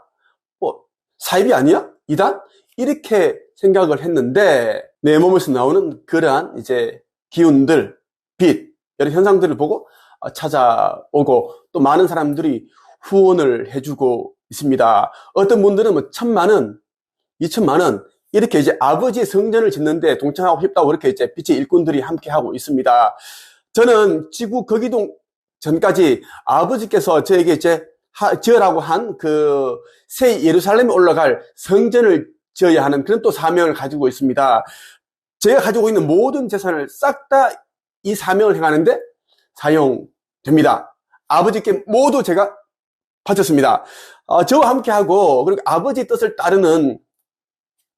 뭐 사입이 아니야? 이단? 이렇게 생각을 했는데 내 몸에서 나오는 그러한 이제 기운들, 빛, 여러 현상들을 보고 찾아오고 또 많은 사람들이 후원을 해주고 있습니다. 어떤 분들은 뭐 1,000만원, 2,000만원 이렇게 이제 아버지의 성전을 짓는데 동참하고 싶다고 그렇게 이제 빛의 일꾼들이 함께 하고 있습니다. 저는 지구 거기동 전까지 아버지께서 저에게 이제 지으라고 한 그 새 예루살렘에 올라갈 성전을 지어야 하는 그런 또 사명을 가지고 있습니다. 제가 가지고 있는 모든 재산을 싹 다 이 사명을 행하는데 사용됩니다. 아버지께 모두 제가 바쳤습니다. 저와 함께하고 그리고 아버지 뜻을 따르는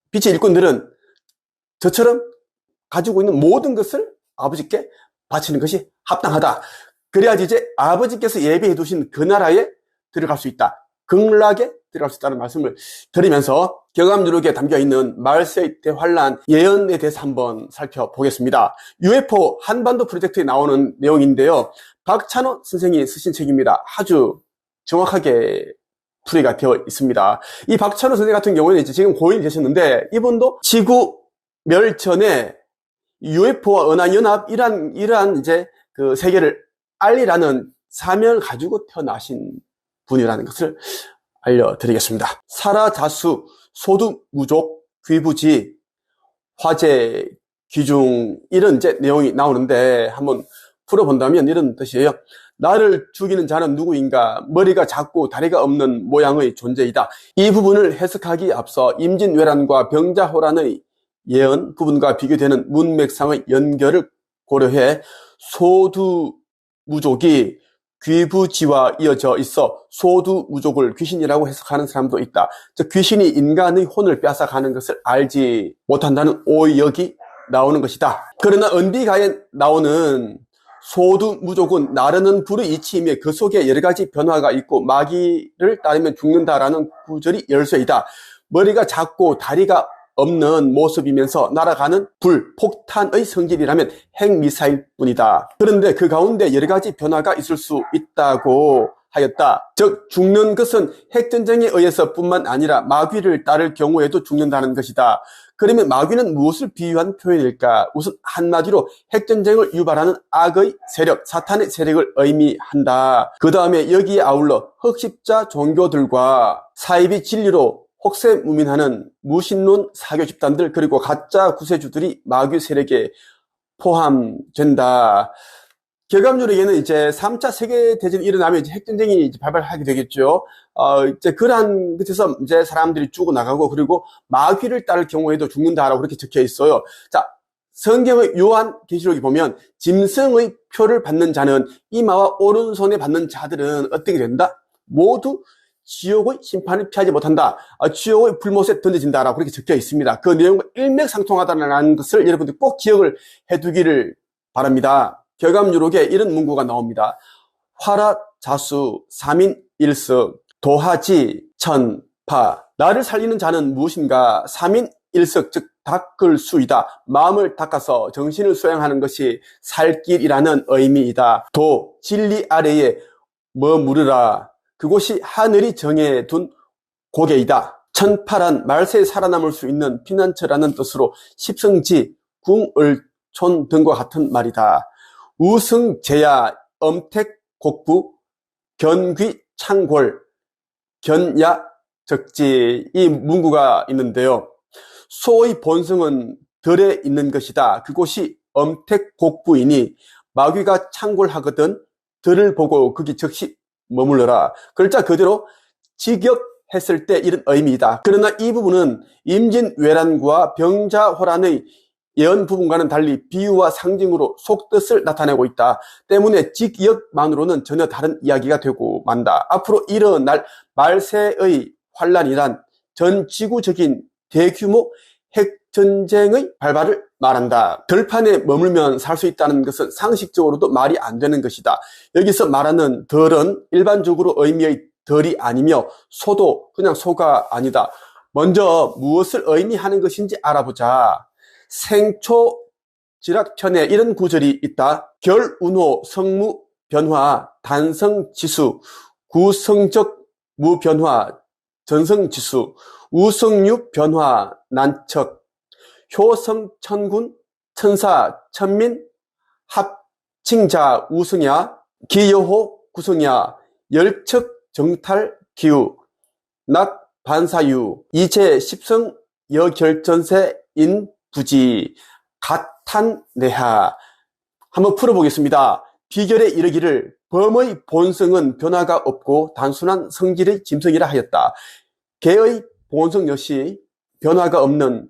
빛의 일꾼들은 저처럼 가지고 있는 모든 것을 아버지께 바치는 것이 합당하다. 그래야지 이제 아버지께서 예비해 두신 그 나라에 들어갈 수 있다. 극락에 들어갈 수 있다는 말씀을 드리면서 경암유록에 담겨있는 말세의 대환란 예언에 대해서 한번 살펴보겠습니다. UFO 한반도 프로젝트에 나오는 내용인데요. 박찬호 선생이 쓰신 책입니다. 아주 정확하게 풀이가 되어 있습니다. 이 박찬호 선생 같은 경우는 이제 지금 고인이 되셨는데 이분도 지구 멸전에 UFO와 은하연합 이러한 이제 그 세계를 알리라는 사명을 가지고 태어나신 분이라는 것을 알려드리겠습니다. 살아자수, 소두무족, 귀부지, 화재, 귀중 이런 이제 내용이 나오는데 한번 풀어본다면 이런 뜻이에요. 나를 죽이는 자는 누구인가? 머리가 작고 다리가 없는 모양의 존재이다. 이 부분을 해석하기에 앞서 임진왜란과 병자호란의 예언 부분과 비교되는 문맥상의 연결을 고려해 소두무족이 귀부지와 이어져 있어 소두무족을 귀신이라고 해석하는 사람도 있다. 즉 귀신이 인간의 혼을 빼앗아가는 것을 알지 못한다는 오역이 나오는 것이다. 그러나 은비가에 나오는 소두무족은 나르는 불의 이치이며 그 속에 여러 가지 변화가 있고 마귀를 따르면 죽는다라는 구절이 열쇠이다. 머리가 작고 다리가 없는 모습이면서 날아가는 불, 폭탄의 성질이라면 핵미사일 뿐이다. 그런데 그 가운데 여러 가지 변화가 있을 수 있다고 하였다. 즉 죽는 것은 핵전쟁에 의해서 뿐만 아니라 마귀를 따를 경우에도 죽는다는 것이다. 그러면 마귀는 무엇을 비유한 표현일까? 우선 한마디로 핵전쟁을 유발하는 악의 세력, 사탄의 세력을 의미한다. 그 다음에 여기에 아울러 흑십자 종교들과 사이비 진리로 혹세무민하는 무신론 사교 집단들 그리고 가짜 구세주들이 마귀 세력에 포함된다. 경암유록에는 이제 3차 세계대전이 일어나면 이제 핵전쟁이 이제 발발하게 되겠죠. 이제 그러한 것에서 이제 사람들이 죽어나가고 그리고 마귀를 따를 경우에도 죽는다라고 그렇게 적혀 있어요. 자, 성경의 요한계시록에 보면 짐승의 표를 받는 자는 이마와 오른손에 받는 자들은 어떻게 된다? 모두 지옥의 심판을 피하지 못한다. 지옥의 불못에 던져진다라고 그렇게 적혀 있습니다. 그 내용과 일맥상통하다는 것을 여러분들 꼭 기억을 해두기를 바랍니다. 경암유록에 이런 문구가 나옵니다. 화라자수, 삼인일석, 도하지, 천파. 나를 살리는 자는 무엇인가? 삼인일석, 즉 닦을 수이다. 마음을 닦아서 정신을 소양하는 것이 살 길이라는 의미이다. 도, 진리 아래에 머무르라. 그곳이 하늘이 정해둔 고개이다. 천파란 말세에 살아남을 수 있는 피난처라는 뜻으로 십성지, 궁을촌 등과 같은 말이다. 우승제야, 엄택곡부, 견귀창골, 견야적지 이 문구가 있는데요. 소의 본성은 덜에 있는 것이다. 그곳이 엄택곡부이니 마귀가 창골하거든 덜을 보고 거기 즉시 머물러라. 글자 그대로 직역했을 때 이런 의미이다. 그러나 이 부분은 임진왜란과 병자호란의 예언 부분과는 달리 비유와 상징으로 속뜻을 나타내고 있다. 때문에 직역만으로는 전혀 다른 이야기가 되고 만다. 앞으로 일어날 말세의 환란이란 전 지구적인 대규모 핵전쟁의 발발을 말한다. 들판에 머물면 살 수 있다는 것은 상식적으로도 말이 안 되는 것이다. 여기서 말하는 덜은 일반적으로 의미의 덜이 아니며 소도 그냥 소가 아니다. 먼저 무엇을 의미하는 것인지 알아보자. 생초지락편에 이런 구절이 있다. 결운호 성무 변화 단성지수 구성적 무변화 전성지수 우성유 변화 난척 효성천군 천사 천민 합칭자 우승야 기여호 구성야 열척 정탈 기우 낙 반사유 이제 십성 여결전세 인부지 가탄내하. 한번 풀어보겠습니다. 비결에 이르기를 범의 본성은 변화가 없고 단순한 성질의 짐승이라 하였다. 개의 본성 역시 변화가 없는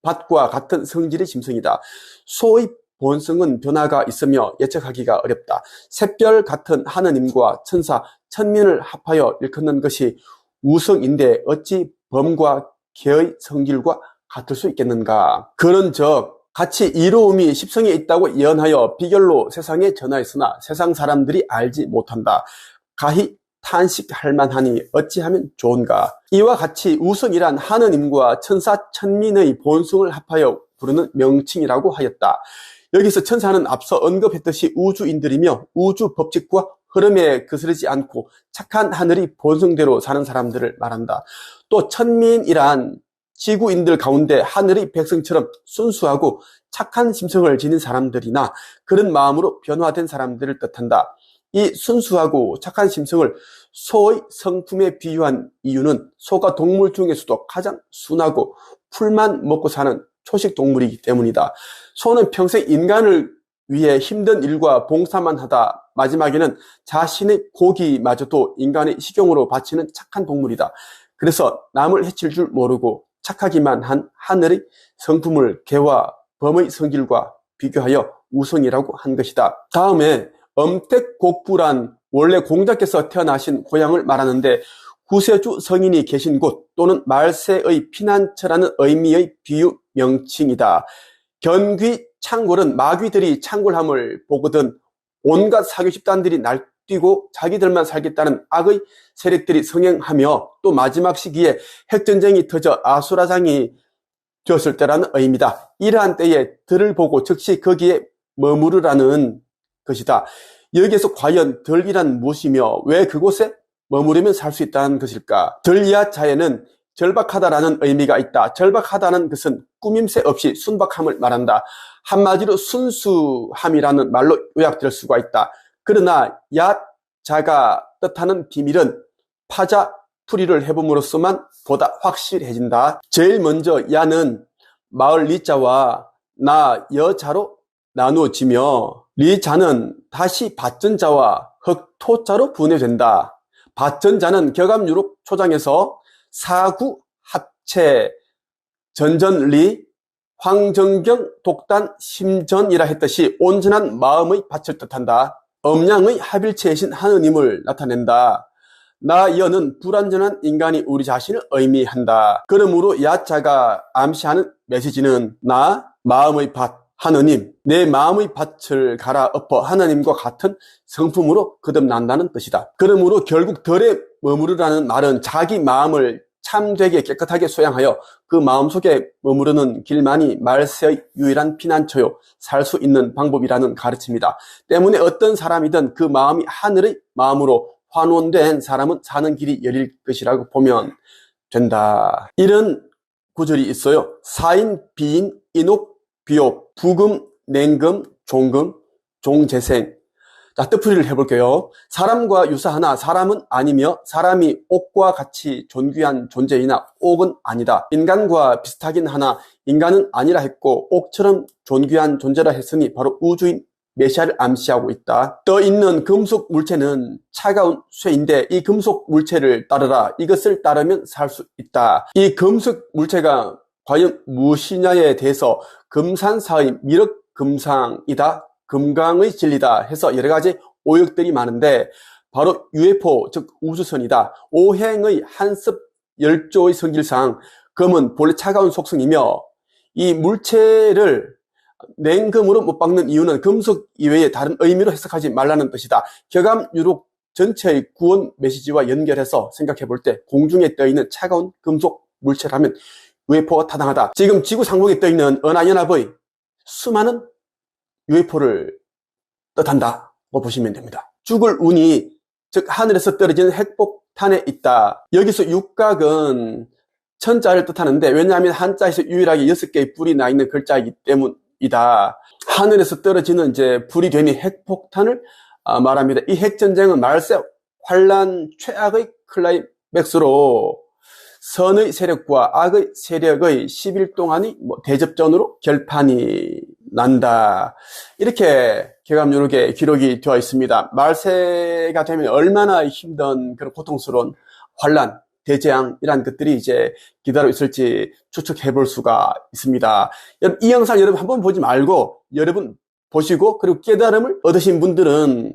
밭과 같은 성질의 짐승이다. 소의 본성은 변화가 있으며 예측하기가 어렵다. 샛별 같은 하느님과 천사, 천민을 합하여 일컫는 것이 우성인데 어찌 범과 개의 성질과 같을 수 있겠는가. 그런즉 같이 이로움이 십성에 있다고 예언하여 비결로 세상에 전하였으나 세상 사람들이 알지 못한다. 가히 탄식할 만하니 어찌하면 좋은가. 이와 같이 우승이란 하느님과 천사 천민의 본성을 합하여 부르는 명칭이라고 하였다. 여기서 천사는 앞서 언급했듯이 우주인들이며 우주 법칙과 흐름에 거스르지 않고 착한 하늘이 본성대로 사는 사람들을 말한다. 또 천민이란 지구인들 가운데 하늘의 백성처럼 순수하고 착한 심성을 지닌 사람들이나 그런 마음으로 변화된 사람들을 뜻한다. 이 순수하고 착한 심성을 소의 성품에 비유한 이유는 소가 동물 중에서도 가장 순하고 풀만 먹고 사는 초식 동물이기 때문이다. 소는 평생 인간을 위해 힘든 일과 봉사만 하다 마지막에는 자신의 고기마저도 인간의 식용으로 바치는 착한 동물이다. 그래서 남을 해칠 줄 모르고 착하기만 한 하늘의 성품을 개와 범의 성질과 비교하여 우성이라고 한 것이다. 다음에 엄택곡부란 원래 공자께서 태어나신 고향을 말하는데 구세주 성인이 계신 곳 또는 말세의 피난처라는 의미의 비유 명칭이다. 견귀 창궐은 마귀들이 창궐함을 보거든 온갖 사교 집단들이 날뛰고 자기들만 살겠다는 악의 세력들이 성행하며 또 마지막 시기에 핵전쟁이 터져 아수라장이 되었을 때라는 의미다. 이러한 때에 들을 보고 즉시 거기에 머무르라는 것이다. 여기에서 과연 들이란 무엇이며 왜 그곳에 머무르면 살 수 있다는 것일까? 들야자에는 절박하다라는 의미가 있다. 절박하다는 것은 꾸밈새 없이 순박함을 말한다. 한마디로 순수함이라는 말로 요약될 수가 있다. 그러나 야자가 뜻하는 비밀은 파자 풀이를 해봄으로써만 보다 확실해진다. 제일 먼저 야는 마을 리자와 나 여자로 나누어지며 리자는 다시 밭전자와 흑토자로 분해된다. 밭전자는 격암유록 초장에서 사구 합체 전전리 황정경 독단 심전이라 했듯이 온전한 마음의 밭을 뜻한다. 음양의 합일체이신 하느님을 나타낸다. 나 여는 불완전한 인간이 우리 자신을 의미한다. 그러므로 야자가 암시하는 메시지는 나 마음의 밭 하느님, 내 마음의 밭을 갈아엎어 하나님과 같은 성품으로 거듭난다는 뜻이다. 그러므로 결국 덜에 머무르라는 말은 자기 마음을 참되게 깨끗하게 소양하여 그 마음속에 머무르는 길만이 말세의 유일한 피난처요 살 수 있는 방법이라는 가르침이다. 때문에 어떤 사람이든 그 마음이 하늘의 마음으로 환원된 사람은 사는 길이 열릴 것이라고 보면 된다. 이런 구절이 있어요. 사인, 비인, 인옥, 비옥, 부금, 냉금, 종금, 종재생. 자, 뜻풀이를 해볼게요. 사람과 유사하나 사람은 아니며 사람이 옥과 같이 존귀한 존재이나 옥은 아니다. 인간과 비슷하긴 하나 인간은 아니라 했고 옥처럼 존귀한 존재라 했으니 바로 우주인 메시아를 암시하고 있다. 떠 있는 금속 물체는 차가운 쇠인데 이 금속 물체를 따르라. 이것을 따르면 살 수 있다. 이 금속 물체가 과연 무엇이냐에 대해서 금산사의 미륵금상이다. 금강의 진리다 해서 여러 가지 오역들이 많은데 바로 UFO 즉 우주선이다. 오행의 한습 열조의 성질상 금은 본래 차가운 속성이며 이 물체를 냉금으로 못 박는 이유는 금속 이외에 다른 의미로 해석하지 말라는 뜻이다. 격암유록 전체의 구원 메시지와 연결해서 생각해 볼 때 공중에 떠있는 차가운 금속 물체라면 UFO가 타당하다. 지금 지구 상공에 떠있는 은하연합의 수많은 UFO를 뜻한다고 보시면 됩니다. 죽을 운이 즉 하늘에서 떨어지는 핵폭탄에 있다. 여기서 육각은 천자를 뜻하는데 왜냐하면 한자에서 유일하게 6개의 뿔이 나 있는 글자이기 때문이다. 하늘에서 떨어지는 이제 불이 되니 핵폭탄을 말합니다. 이 핵전쟁은 말세 환란 최악의 클라이맥스로 선의 세력과 악의 세력의 10일 동안이 대접전으로 결판이 난다. 이렇게 격암유록에 기록이 되어 있습니다. 말세가 되면 얼마나 힘든 그런 고통스러운 환란, 대재앙이란 것들이 이제 기다리고 있을지 추측해 볼 수가 있습니다. 이 영상 여러분 한번 보지 말고 여러분 보시고 그리고 깨달음을 얻으신 분들은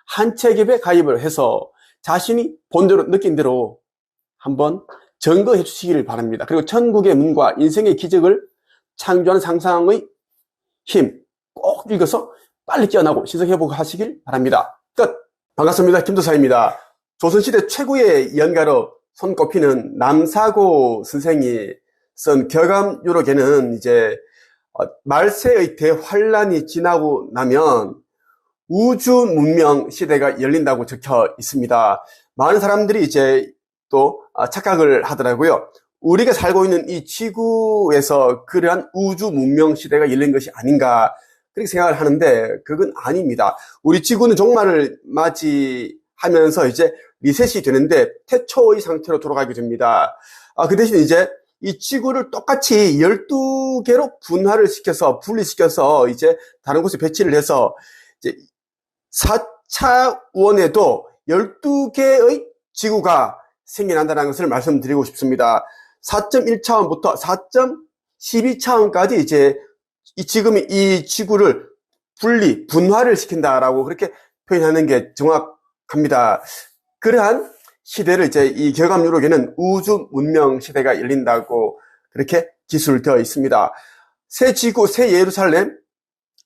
한 책에 가입을 해서 자신이 본대로 느낀 대로 한번 점거해 주시기를 바랍니다. 그리고 천국의 문과 인생의 기적을 창조하는 상상의 힘 꼭 읽어서 빨리 깨어나고 신성회복 하시길 바랍니다. 끝! 반갑습니다. 김도사입니다. 조선시대 최고의 연가로 손꼽히는 남사고 선생이 쓴 격암유록에는 이제 말세의 대환란이 지나고 나면 우주 문명 시대가 열린다고 적혀 있습니다. 많은 사람들이 이제 또 착각을 하더라고요. 우리가 살고 있는 이 지구에서 그러한 우주 문명 시대가 열린 것이 아닌가 그렇게 생각을 하는데 그건 아닙니다. 우리 지구는 종말을 맞이하면서 이제 리셋이 되는데 태초의 상태로 돌아가게 됩니다. 그 대신 이제 이 지구를 똑같이 12개로 분리시켜서 이제 다른 곳에 배치를 해서 이제 4차원에도 12개의 지구가 생겨난다는 것을 말씀드리고 싶습니다. 4.1차원부터 4.12차원까지 이제 지금 이 지구를 분화를 시킨다라고 그렇게 표현하는 게 정확합니다. 그러한 시대를 이제 이 격암유록에는 우주 문명 시대가 열린다고 그렇게 기술되어 있습니다. 새 지구, 새 예루살렘,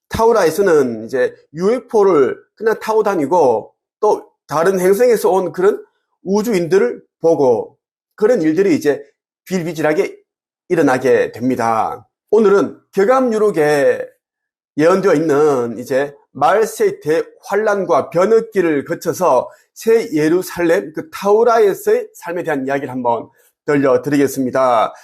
타우라에서는 이제 UFO를 그냥 타고 다니고 또 다른 행성에서 온 그런 우주인들을 보고 그런 일들이 이제 비일비재하게 일어나게 됩니다. 오늘은 격암유록에 예언되어 있는 이제 말세의 대환란과 변혁기를 거쳐서 새 예루살렘 그 타우라에서의 삶에 대한 이야기를 한번 들려드리겠습니다.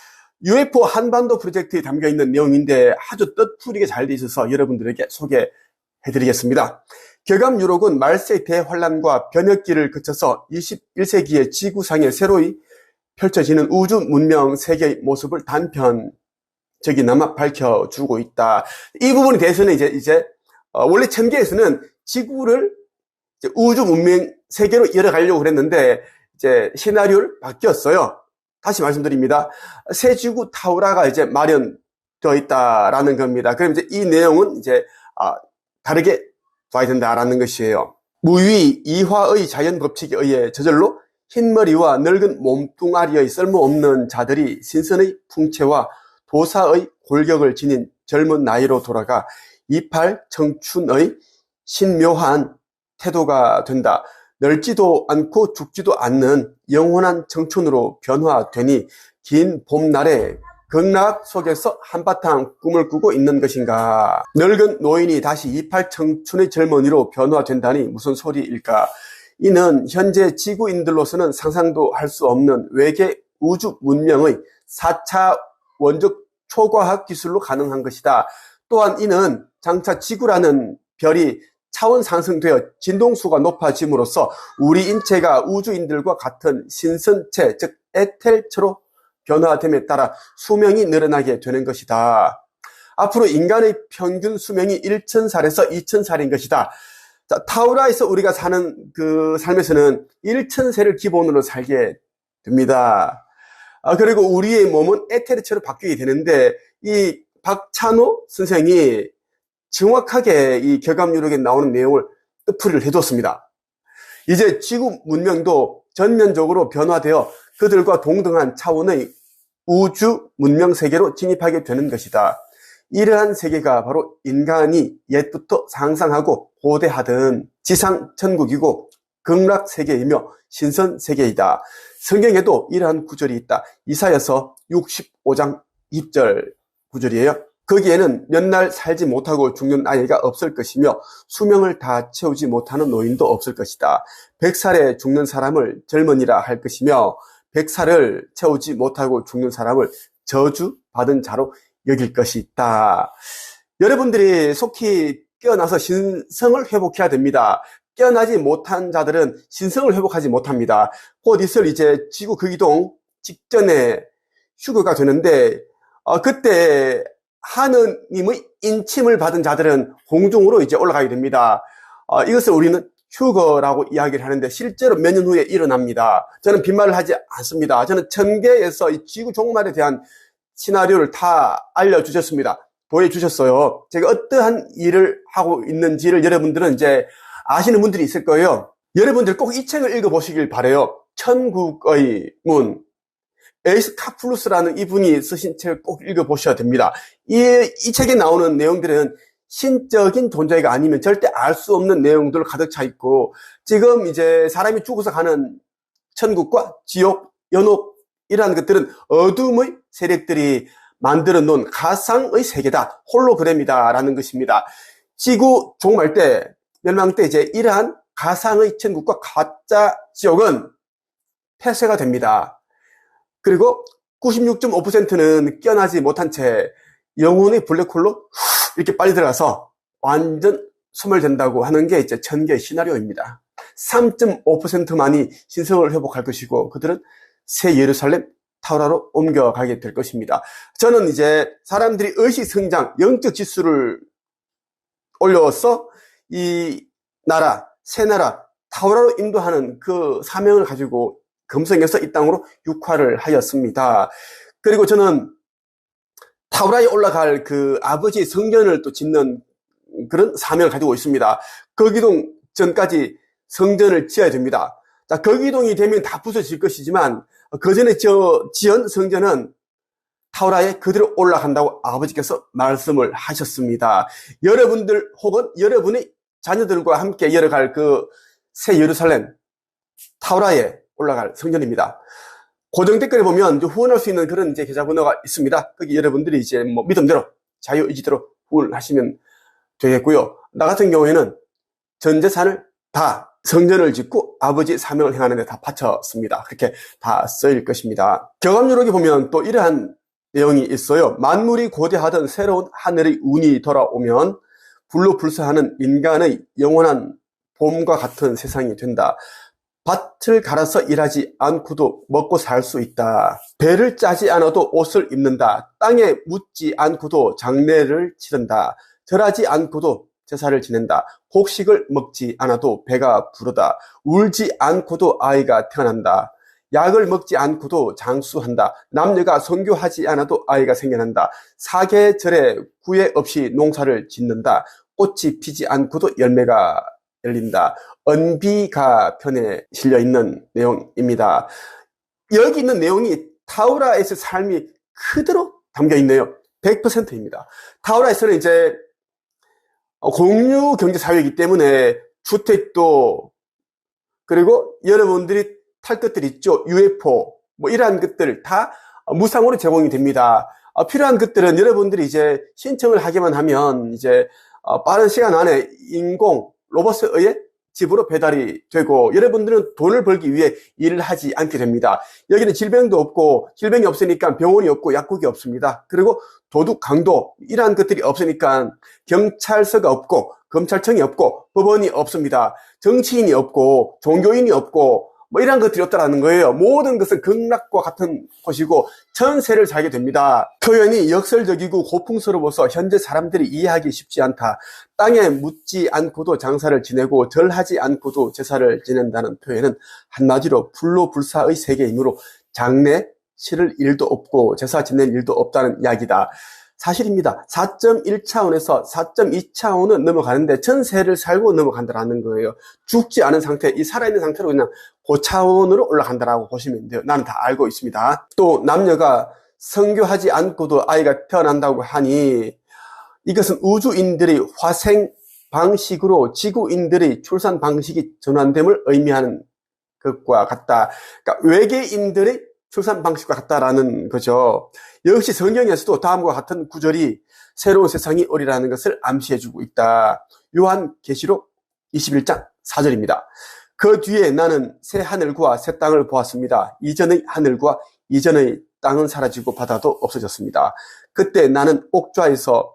UFO 한반도 프로젝트에 담겨있는 내용인데 아주 뜻풀이게 잘 돼 있어서 여러분들에게 소개해드리겠습니다. 격암유록은 말세의 대환란과 변혁기를 거쳐서 21세기의 지구상에 새로이 펼쳐지는 우주 문명 세계의 모습을 단편적이나마 밝혀주고 있다. 이 부분에 대해서는 이제 원래 천계에서는 지구를 이제 우주 문명 세계로 이어가려고 그랬는데 이제 시나리오를 바뀌었어요. 다시 말씀드립니다. 새 지구 타우라가 이제 마련되어 있다라는 겁니다. 그럼 이제 이 내용은 이제 다르게 봐야 된다라는 것이에요. 무위 이화의 자연 법칙에 의해 저절로 흰머리와 늙은 몸뚱아리의 쓸모없는 자들이 신선의 풍채와 도사의 골격을 지닌 젊은 나이로 돌아가 이팔 청춘의 신묘한 태도가 된다. 늙지도 않고 죽지도 않는 영원한 청춘으로 변화되니 긴 봄날에 극락 속에서 한바탕 꿈을 꾸고 있는 것인가. 늙은 노인이 다시 이팔 청춘의 젊은이로 변화된다니 무슨 소리일까. 이는 현재 지구인들로서는 상상도 할 수 없는 외계 우주 문명의 4차 원적 초과학 기술로 가능한 것이다. 또한 이는 장차 지구라는 별이 차원 상승되어 진동수가 높아짐으로써 우리 인체가 우주인들과 같은 신선체, 즉 에텔체로 변화됨에 따라 수명이 늘어나게 되는 것이다. 앞으로 인간의 평균 수명이 1000살에서 2000살인 것이다. 자, 타우라에서 우리가 사는 그 삶에서는 1000세를 기본으로 살게 됩니다. 그리고 우리의 몸은 에테르체로 바뀌게 되는데 이 박찬호 선생이 정확하게 이 격암유록에 나오는 내용을 뜻풀이를 해줬습니다. 이제 지구 문명도 전면적으로 변화되어 그들과 동등한 차원의 우주 문명 세계로 진입하게 되는 것이다. 이러한 세계가 바로 인간이 옛부터 상상하고 고대하던 지상 천국이고 극락 세계이며 신선 세계이다. 성경에도 이러한 구절이 있다. 이사야서 65장 2절 구절이에요. 거기에는 몇 날 살지 못하고 죽는 아이가 없을 것이며 수명을 다 채우지 못하는 노인도 없을 것이다. 100살에 죽는 사람을 젊은이라 할 것이며 100살을 채우지 못하고 죽는 사람을 저주받은 자로 여길 것이 있다. 여러분들이 속히 깨어나서 신성을 회복해야 됩니다. 깨어나지 못한 자들은 신성을 회복하지 못합니다. 곧 있을 이제 지구 극이동 직전에 휴거가 되는데 그때 하느님의 인침을 받은 자들은 공중으로 이제 올라가게 됩니다. 이것을 우리는 휴거라고 이야기를 하는데 실제로 몇 년 후에 일어납니다. 저는 빈말을 하지 않습니다. 저는 천계에서 이 지구 종말에 대한 시나리오를 다 알려주셨습니다. 보여주셨어요. 제가 어떠한 일을 하고 있는지를 여러분들은 이제 아시는 분들이 있을 거예요. 여러분들 꼭 이 책을 읽어보시길 바라요. 천국의 문. 에이스 카플루스라는 이분이 쓰신 책을 꼭 읽어보셔야 됩니다. 이 책에 나오는 내용들은 신적인 존재가 아니면 절대 알 수 없는 내용들 가득 차 있고, 지금 이제 사람이 죽어서 가는 천국과 지옥, 연옥, 이러한 것들은 어둠의 세력들이 만들어 놓은 가상의 세계다, 홀로그램이다 라는 것입니다. 지구 종말 때, 멸망 때 이제 이러한 가상의 천국과 가짜 지옥은 폐쇄가 됩니다. 그리고 96.5%는 깨어나지 못한 채 영혼의 블랙홀로 이렇게 빨리 들어가서 완전 소멸된다고 하는 게 이제 천개의 시나리오입니다. 3.5%만이 신성을 회복할 것이고, 그들은 새 예루살렘 타우라로 옮겨가게 될 것입니다. 저는 이제 사람들이 의식 성장, 영적 지수를 올려서 이 나라, 새 나라 타우라로 인도하는 그 사명을 가지고 금성에서 이 땅으로 육화를 하였습니다. 그리고 저는 타우라에 올라갈 그 아버지의 성전을 또 짓는 그런 사명을 가지고 있습니다. 거기동 전까지 성전을 지어야 됩니다. 자, 거기동이 되면 다 부서질 것이지만 그 전에 지은 성전은 타우라에 그대로 올라간다고 아버지께서 말씀을 하셨습니다. 여러분들 혹은 여러분의 자녀들과 함께 열어갈 그 새 예루살렘 타우라에 올라갈 성전입니다. 고정 댓글에 보면 후원할 수 있는 그런 이제 계좌번호가 있습니다. 거기 여러분들이 이제 뭐 믿음대로 자유의지대로 후원하시면 되겠고요. 나 같은 경우에는 전 재산을 다 성전을 짓고 아버지 사명을 행하는 데 다 바쳤습니다. 그렇게 다 쓰일 것입니다. 경암유록에 보면 또 이러한 내용이 있어요. 만물이 고대하던 새로운 하늘의 운이 돌아오면 불로 불사하는 인간의 영원한 봄과 같은 세상이 된다. 밭을 갈아서 일하지 않고도 먹고 살 수 있다. 배를 짜지 않아도 옷을 입는다. 땅에 묻지 않고도 장례를 치른다. 절하지 않고도 제사를 지낸다. 곡식을 먹지 않아도 배가 부르다. 울지 않고도 아이가 태어난다. 약을 먹지 않고도 장수한다. 남녀가 성교하지 않아도 아이가 생겨난다. 사계절에 구애 없이 농사를 짓는다. 꽃이 피지 않고도 열매가 열린다. 언비가 편에 실려 있는 내용입니다. 여기 있는 내용이 타우라에서 삶이 그대로 담겨 있네요. 100%입니다. 타우라에서는 이제 공유 경제 사회이기 때문에 주택도, 그리고 여러분들이 탈 것들 있죠. UFO, 뭐 이러한 것들 다 무상으로 제공이 됩니다. 필요한 것들은 여러분들이 이제 신청을 하기만 하면 이제 빠른 시간 안에 인공 로봇에 의해 집으로 배달이 되고, 여러분들은 돈을 벌기 위해 일을 하지 않게 됩니다. 여기는 질병도 없고, 질병이 없으니까 병원이 없고 약국이 없습니다. 그리고 도둑, 강도 이러한 것들이 없으니까 경찰서가 없고 검찰청이 없고 법원이 없습니다. 정치인이 없고 종교인이 없고 뭐 이런 것들이 없다라는 거예요. 모든 것은 극락과 같은 곳이고 전세를 살게 됩니다. 표현이 역설적이고 고풍스러워서 현재 사람들이 이해하기 쉽지 않다. 땅에 묻지 않고도 장사를 지내고 절하지 않고도 제사를 지낸다는 표현은 한마디로 불로불사의 세계이므로 장례 치를 일도 없고 제사 지낼 일도 없다는 이야기다. 사실입니다. 4.1차원에서 4.2차원은 넘어가는데 전세를 살고 넘어간다는 거예요. 죽지 않은 상태, 이 살아있는 상태로 그냥 고차원으로 올라간다라고 보시면 돼요. 나는 다 알고 있습니다. 또 남녀가 성교하지 않고도 아이가 태어난다고 하니 이것은 우주인들의 화생 방식으로 지구인들의 출산 방식이 전환됨을 의미하는 것과 같다. 그러니까 외계인들의 출산 방식과 같다라는 거죠. 역시 성경에서도 다음과 같은 구절이 새로운 세상이 오리라는 것을 암시해주고 있다. 요한계시록 21장 4절입니다. 그 뒤에 나는 새 하늘과 새 땅을 보았습니다. 이전의 하늘과 이전의 땅은 사라지고 바다도 없어졌습니다. 그때 나는 옥좌에서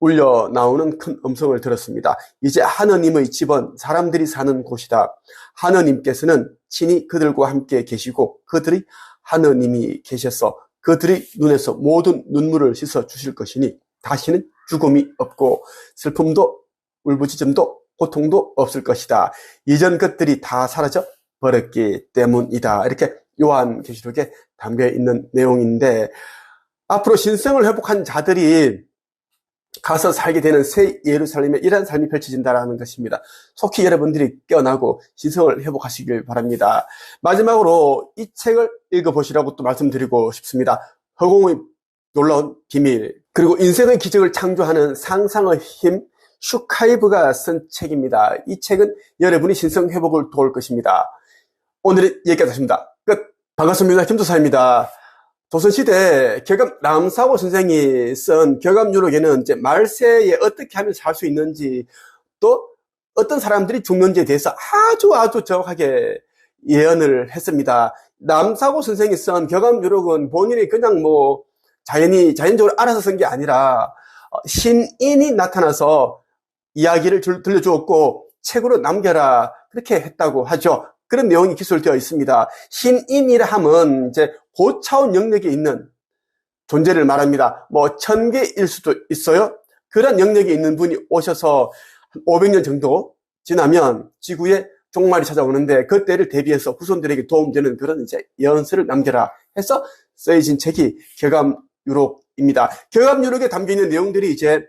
울려 나오는 큰 음성을 들었습니다. 이제 하느님의 집은 사람들이 사는 곳이다. 하느님께서는 친히 그들과 함께 계시고 그들이 하느님이 계셔서 그들의 눈에서 모든 눈물을 씻어 주실 것이니 다시는 죽음이 없고 슬픔도 울부짖음도 고통도 없을 것이다. 이전 것들이 다 사라져 버렸기 때문이다. 이렇게 요한계시록에 담겨 있는 내용인데, 앞으로 신성을 회복한 자들이 가서 살게 되는 새 예루살렘에 이러한 삶이 펼쳐진다는 것입니다. 속히 여러분들이 깨어나고 신성을 회복하시길 바랍니다. 마지막으로 이 책을 읽어보시라고 또 말씀드리고 싶습니다. 허공의 놀라운 비밀. 그리고 인생의 기적을 창조하는 상상의 힘, 슈카이브가 쓴 책입니다. 이 책은 여러분이 신성회복을 도울 것입니다. 오늘은 여기까지 하십니다. 끝. 반갑습니다. 김도사입니다. 조선시대 격암 남사고 선생이 쓴 격암유록에는 이제 말세에 어떻게 하면 살 수 있는지, 또 어떤 사람들이 죽는지에 대해서 아주 정확하게 예언을 했습니다. 남사고 선생이 쓴 격암유록은 본인이 그냥 자연적으로 알아서 쓴 게 아니라 신인이 나타나서 이야기를 들려주었고 책으로 남겨라 그렇게 했다고 하죠. 그런 내용이 기술되어 있습니다. 신인이라 하면 이제 고차원 영역에 있는 존재를 말합니다. 1000개일 수도 있어요. 그런 영역에 있는 분이 오셔서 500년 정도 지나면 지구에 종말이 찾아오는데 그때를 대비해서 후손들에게 도움되는 그런 이제 예언서를 남겨라 해서 쓰여진 책이 격암유록입니다. 격암유록에 담겨있는 내용들이 이제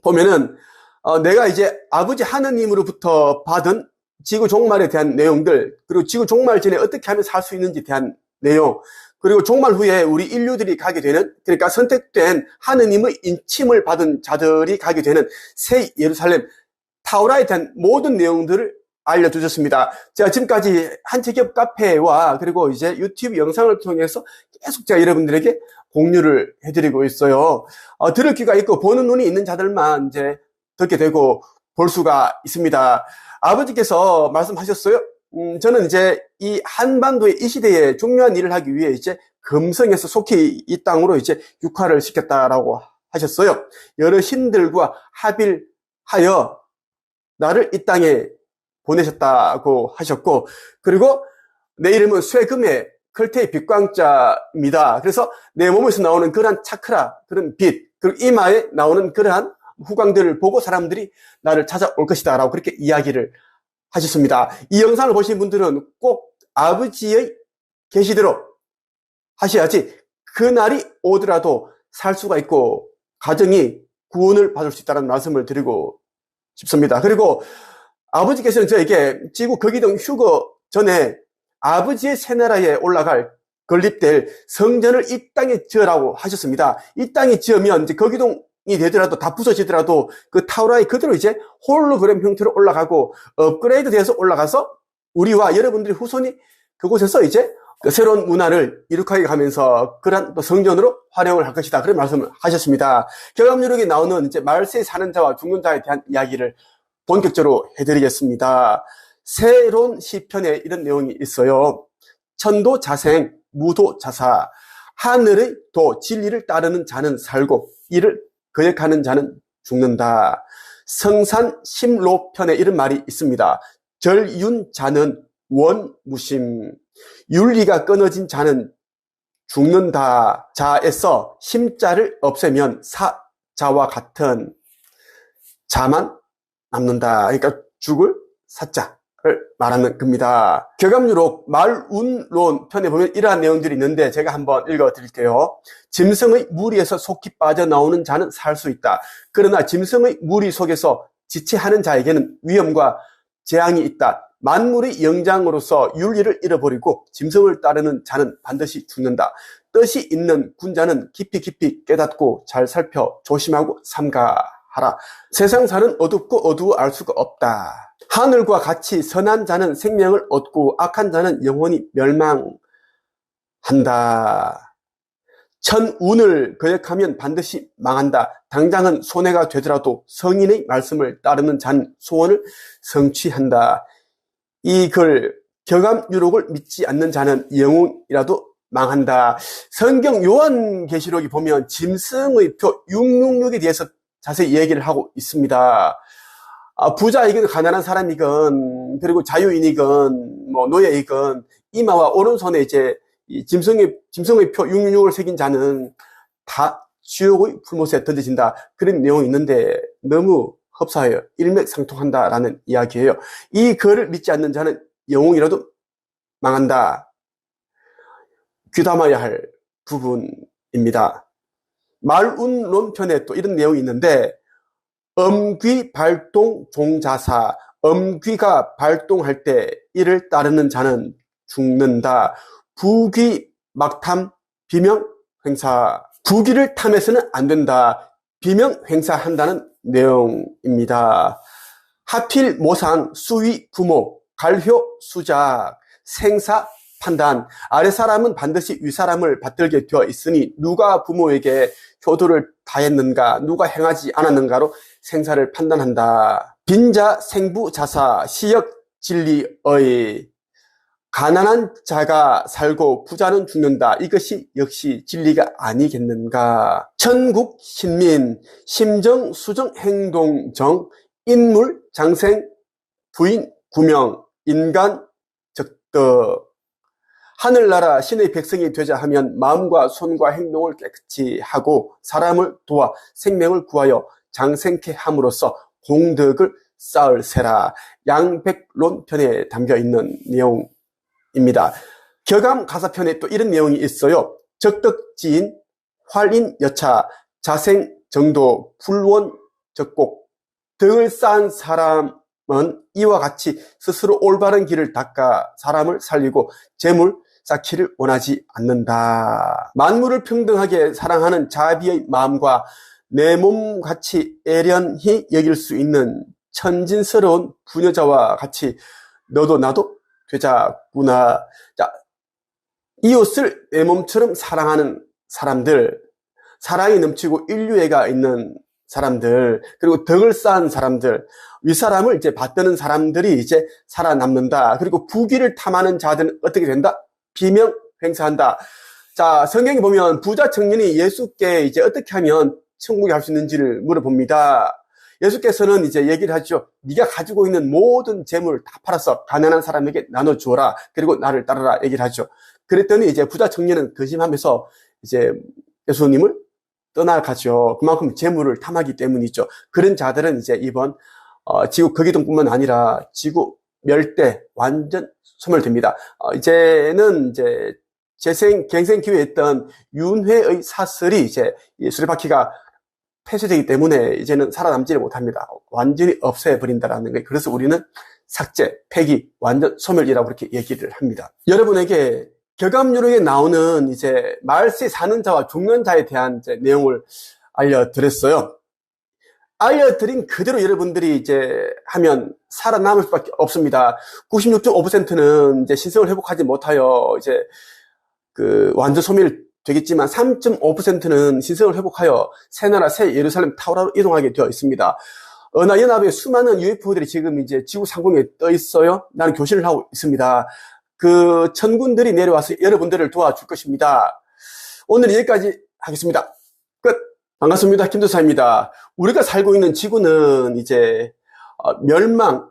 보면은 내가 이제 아버지 하느님으로부터 받은 지구 종말에 대한 내용들, 그리고 지구 종말 전에 어떻게 하면 살 수 있는지에 대한 내용, 그리고 종말 후에 우리 인류들이 가게 되는, 그러니까 선택된 하느님의 인침을 받은 자들이 가게 되는 새 예루살렘, 타우라에 대한 모든 내용들을 알려주셨습니다. 제가 지금까지 한채기업 카페와 그리고 이제 유튜브 영상을 통해서 계속 제가 여러분들에게 공유를 해드리고 있어요. 들을 귀가 있고 보는 눈이 있는 자들만 이제 듣게 되고 볼 수가 있습니다. 아버지께서 말씀하셨어요. 저는 이제 이 한반도의 이 시대에 중요한 일을 하기 위해 이제 금성에서 속히 이 땅으로 이제 육화를 시켰다라고 하셨어요. 여러 신들과 합일하여 나를 이 땅에 보내셨다고 하셨고, 그리고 내 이름은 쇠금의 클테의 빛광자입니다. 그래서 내 몸에서 나오는 그러한 차크라, 그런 빛, 그리고 이마에 나오는 그러한 후광들을 보고 사람들이 나를 찾아올 것이다 라고 그렇게 이야기를 하셨습니다. 이 영상을 보신 분들은 꼭 아버지의 계시대로 하셔야지 그날이 오더라도 살 수가 있고 가정이 구원을 받을 수 있다는 말씀을 드리고 싶습니다. 그리고 아버지께서는 저에게 지구 거기동 휴거 전에 아버지의 새나라에 올라갈 건립될 성전을 이 땅에 지으라고 하셨습니다. 이 땅에 지으면 이제 거기동 이 되더라도 다 부서지더라도 그 타우라에 그대로 이제 홀로그램 형태로 올라가고 업그레이드 돼서 올라가서 우리와 여러분들의 후손이 그곳에서 이제 그 새로운 문화를 이룩하게 가면서 그런 또 성전으로 활용을 할 것이다. 그런 말씀을 하셨습니다. 격암유록에 나오는 이제 말세에 사는 자와 죽는 자에 대한 이야기를 본격적으로 해드리겠습니다. 새로운 시편에 이런 내용이 있어요. 천도 자생, 무도 자사. 하늘의 도, 진리를 따르는 자는 살고 이를 거역하는 자는 죽는다. 성산 심로편에 이런 말이 있습니다. 절윤자는 원무심. 윤리가 끊어진 자는 죽는다. 자에서 심자를 없애면 사자와 같은 자만 남는다. 그러니까 죽을 사자를 말하는 겁니다. 격암유록 말운론 편에 보면 이러한 내용들이 있는데 제가 한번 읽어드릴게요. 짐승의 무리에서 속히 빠져나오는 자는 살 수 있다. 그러나 짐승의 무리 속에서 지체하는 자에게는 위험과 재앙이 있다. 만물의 영장으로서 윤리를 잃어버리고 짐승을 따르는 자는 반드시 죽는다. 뜻이 있는 군자는 깊이 깨닫고 잘 살펴 조심하고 삼가하라. 세상 사는 어둡고 어두워 알 수가 없다. 하늘과 같이 선한 자는 생명을 얻고 악한 자는 영원히 멸망한다. 천운을 거역하면 반드시 망한다. 당장은 손해가 되더라도 성인의 말씀을 따르는 자는 소원을 성취한다. 이 글 격암유록을 믿지 않는 자는 영웅이라도 망한다. 성경 요한계시록이 보면 짐승의 표 666에 대해서 자세히 얘기를 하고 있습니다. 부자이건 가난한 사람이건 그리고 자유인이건 노예이건 이마와 오른손에 이제 이 짐승의 표 666을 새긴 자는 다 지옥의 풀못에 던져진다. 그런 내용이 있는데 너무 흡사해요. 일맥상통한다라는 이야기예요. 이 글을 믿지 않는 자는 영웅이라도 망한다. 귀담아야 할 부분입니다. 말운론편에 또 이런 내용이 있는데 엄귀 발동 종자사. 엄귀가 발동할 때 이를 따르는 자는 죽는다. 부귀 막탐 비명 행사. 부귀를 탐해서는 안 된다. 비명 횡사한다는 내용입니다. 하필 모상, 수위, 부모, 갈효, 수작, 생사, 판단. 아래 사람은 반드시 위 사람을 받들게 되어 있으니 누가 부모에게 효도를 다했는가, 누가 행하지 않았는가로 생사를 판단한다. 빈자, 생부, 자사, 시역, 진리의. 가난한 자가 살고 부자는 죽는다. 이것이 역시 진리가 아니겠는가. 천국, 신민, 심정, 수정, 행동, 정, 인물, 장생, 부인, 구명, 인간, 적덕. 하늘나라 신의 백성이 되자 하면 마음과 손과 행동을 깨끗이 하고 사람을 도와 생명을 구하여 장생케 함으로써 공덕을 쌓을세라. 양백론편에 담겨있는 내용입니다. 격암 가사편에 또 이런 내용이 있어요. 적덕지인, 활인여차, 자생정도, 불원적곡. 덕을 쌓은 사람은 이와 같이 스스로 올바른 길을 닦아 사람을 살리고 재물 쌓기를 원하지 않는다. 만물을 평등하게 사랑하는 자비의 마음과 내 몸같이 애련히 여길 수 있는 천진스러운 부녀자와 같이 너도 나도 되자꾸나. 자, 이웃을 내 몸처럼 사랑하는 사람들, 사랑이 넘치고 인류애가 있는 사람들, 그리고 덕을 쌓은 사람들, 윗사람을 이제 받드는 사람들이 이제 살아남는다. 그리고 부귀를 탐하는 자들은 어떻게 된다? 비명 횡사한다. 자, 성경에 보면 부자 청년이 예수께 이제 어떻게 하면 천국에 갈 수 있는지를 물어봅니다. 예수께서는 이제 얘기를 하죠. 네가 가지고 있는 모든 재물을 다 팔아서 가난한 사람에게 나눠주어라. 그리고 나를 따르라. 얘기를 하죠. 그랬더니 이제 부자 청년은 근심하면서 이제 예수님을 떠나가죠. 그만큼 재물을 탐하기 때문이죠. 그런 자들은 이제 이번 지구 거기동뿐만 아니라 지구 멸대 완전 소멸됩니다. 이제는 이제 갱생 기회에 있던 윤회의 사슬이 이제 수레바퀴가 폐쇄되기 때문에 이제는 살아남지를 못합니다. 완전히 없애버린다라는 거예요. 그래서 우리는 삭제, 폐기, 완전 소멸이라고 그렇게 얘기를 합니다. 여러분에게 격암유록에 나오는 이제 말세 사는 자와 죽는 자에 대한 이제 내용을 알려드렸어요. 알려드린 그대로 여러분들이 이제 하면 살아남을 수밖에 없습니다. 96.5%는 이제 신성을 회복하지 못하여 이제 완전 소멸 되겠지만 3.5%는 신성을 회복하여 새 나라 새 예루살렘 타워로 이동하게 되어 있습니다. 은하연합의 수많은 UFO들이 지금 이제 지구 상공에 떠 있어요. 나는 교신을 하고 있습니다. 그 천군들이 내려와서 여러분들을 도와줄 것입니다. 오늘은 여기까지 하겠습니다. 끝. 반갑습니다. 김도사입니다. 우리가 살고 있는 지구는 이제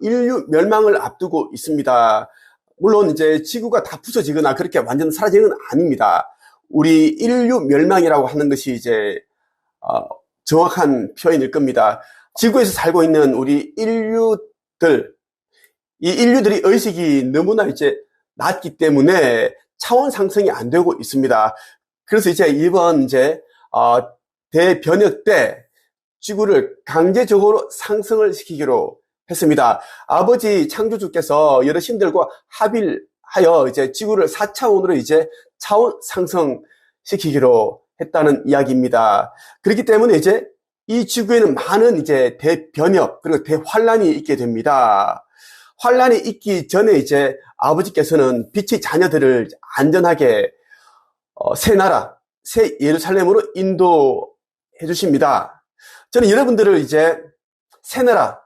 인류 멸망을 앞두고 있습니다. 물론 이제 지구가 다 부서지거나 그렇게 완전 사라지는 건 아닙니다. 우리 인류 멸망이라고 하는 것이 이제 정확한 표현일 겁니다. 지구에서 살고 있는 우리 인류들, 이 인류들이 의식이 너무나 이제 낮기 때문에 차원 상승이 안 되고 있습니다. 그래서 이제 이번 이제 대변혁 때 지구를 강제적으로 상승을 시키기로 했습니다. 아버지 창조주께서 여러 신들과 합의를 하여 이제 지구를 4차원으로 이제 차원 상승시키기로 했다는 이야기입니다. 그렇기 때문에 이제 이 지구에는 많은 이제 대변혁 그리고 대환란이 있게 됩니다. 환란이 있기 전에 이제 아버지께서는 빛의 자녀들을 안전하게 새 나라, 새 예루살렘으로 인도해 주십니다. 저는 여러분들을 이제 새 나라,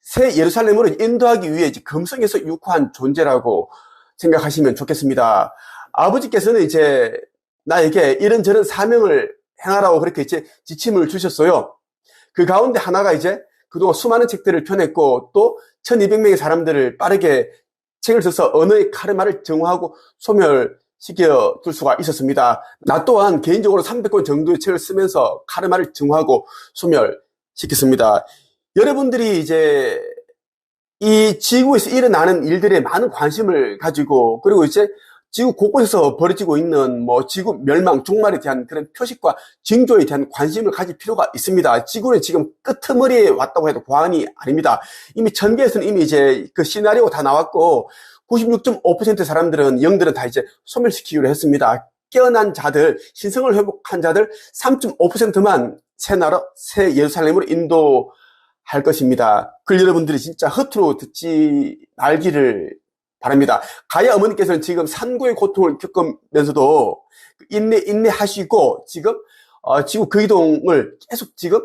새 예루살렘으로 인도하기 위해 이제 금성에서 육화한 존재라고 생각하시면 좋겠습니다. 아버지께서는 이제 나에게 이런저런 사명을 행하라고 그렇게 이제 지침을 주셨어요. 그 가운데 하나가 이제 그동안 수많은 책들을 펴냈고 또 1200명의 사람들을 빠르게 책을 써서 언어의 카르마를 정화하고 소멸시켜 둘 수가 있었습니다. 나 또한 개인적으로 300권 정도의 책을 쓰면서 카르마를 정화하고 소멸시켰습니다. 여러분들이 이제 이 지구에서 일어나는 일들에 많은 관심을 가지고 그리고 이제 지구 곳곳에서 벌어지고 있는 지구 멸망, 종말에 대한 그런 표식과 징조에 대한 관심을 가질 필요가 있습니다. 지구는 지금 끄트머리에 왔다고 해도 과언이 아닙니다. 이미 천계에서는 이미 이제 그 시나리오가 다 나왔고 96.5%의 사람들은 영들은 다 이제 소멸시키기로 했습니다. 깨어난 자들, 신성을 회복한 자들 3.5%만 새 예루살렘으로 인도할 것입니다. 그걸 여러분들이 진짜 허투루 듣지 말기를 바랍니다. 가야 어머니께서는 지금 산고의 고통을 겪으면서도 인내하시고 지금 지구 그 이동을 계속 지금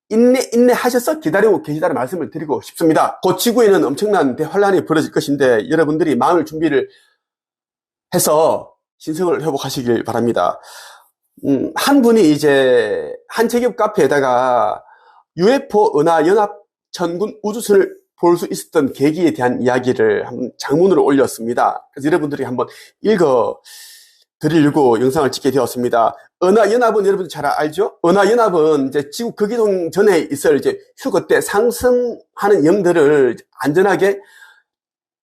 인내하셔서 기다리고 계시다는 말씀을 드리고 싶습니다. 곧 지구에는 엄청난 대환란이 벌어질 것인데 여러분들이 마음을 준비를 해서 신성을 회복하시길 바랍니다. 한 분이 이제 한 체육 카페에다가 UFO 은하연합 천군 우주선을 볼 수 있었던 계기에 대한 이야기를 한번 장문으로 올렸습니다. 그래서 여러분들이 한번 읽어 드리려고 영상을 찍게 되었습니다. 은하연합은 여러분 잘 알죠? 은하연합은 이제 지구 극이동 전에 있을 이제 휴거 때 상승하는 영들을 안전하게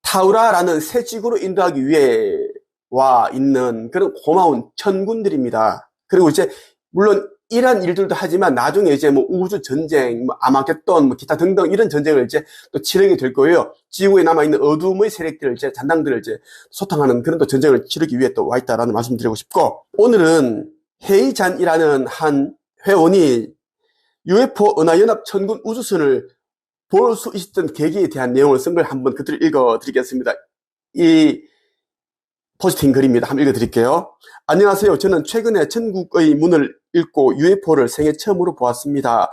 타우라라는 새 지구로 인도하기 위해 와 있는 그런 고마운 천군들입니다. 그리고 이제 물론 이런 일들도 하지만 나중에 이제 뭐 우주 전쟁, 뭐 아마겟돈, 뭐 기타 등등 이런 전쟁을 이제 또 치르게 될 거예요. 지구에 남아있는 어둠의 세력들을 이제 잔당들을 이제 소탕하는 그런 또 전쟁을 치르기 위해 또 와 있다라는 말씀 드리고 싶고, 오늘은 헤이잔이라는 한 회원이 UFO 은하연합 천군 우주선을 볼 수 있었던 계기에 대한 내용을 쓴 걸 한번 그대로 읽어 드리겠습니다. 이 포스팅 글입니다. 한번 읽어드릴게요. 안녕하세요. 저는 최근에 천국의 문을 읽고 UFO를 생애 처음으로 보았습니다.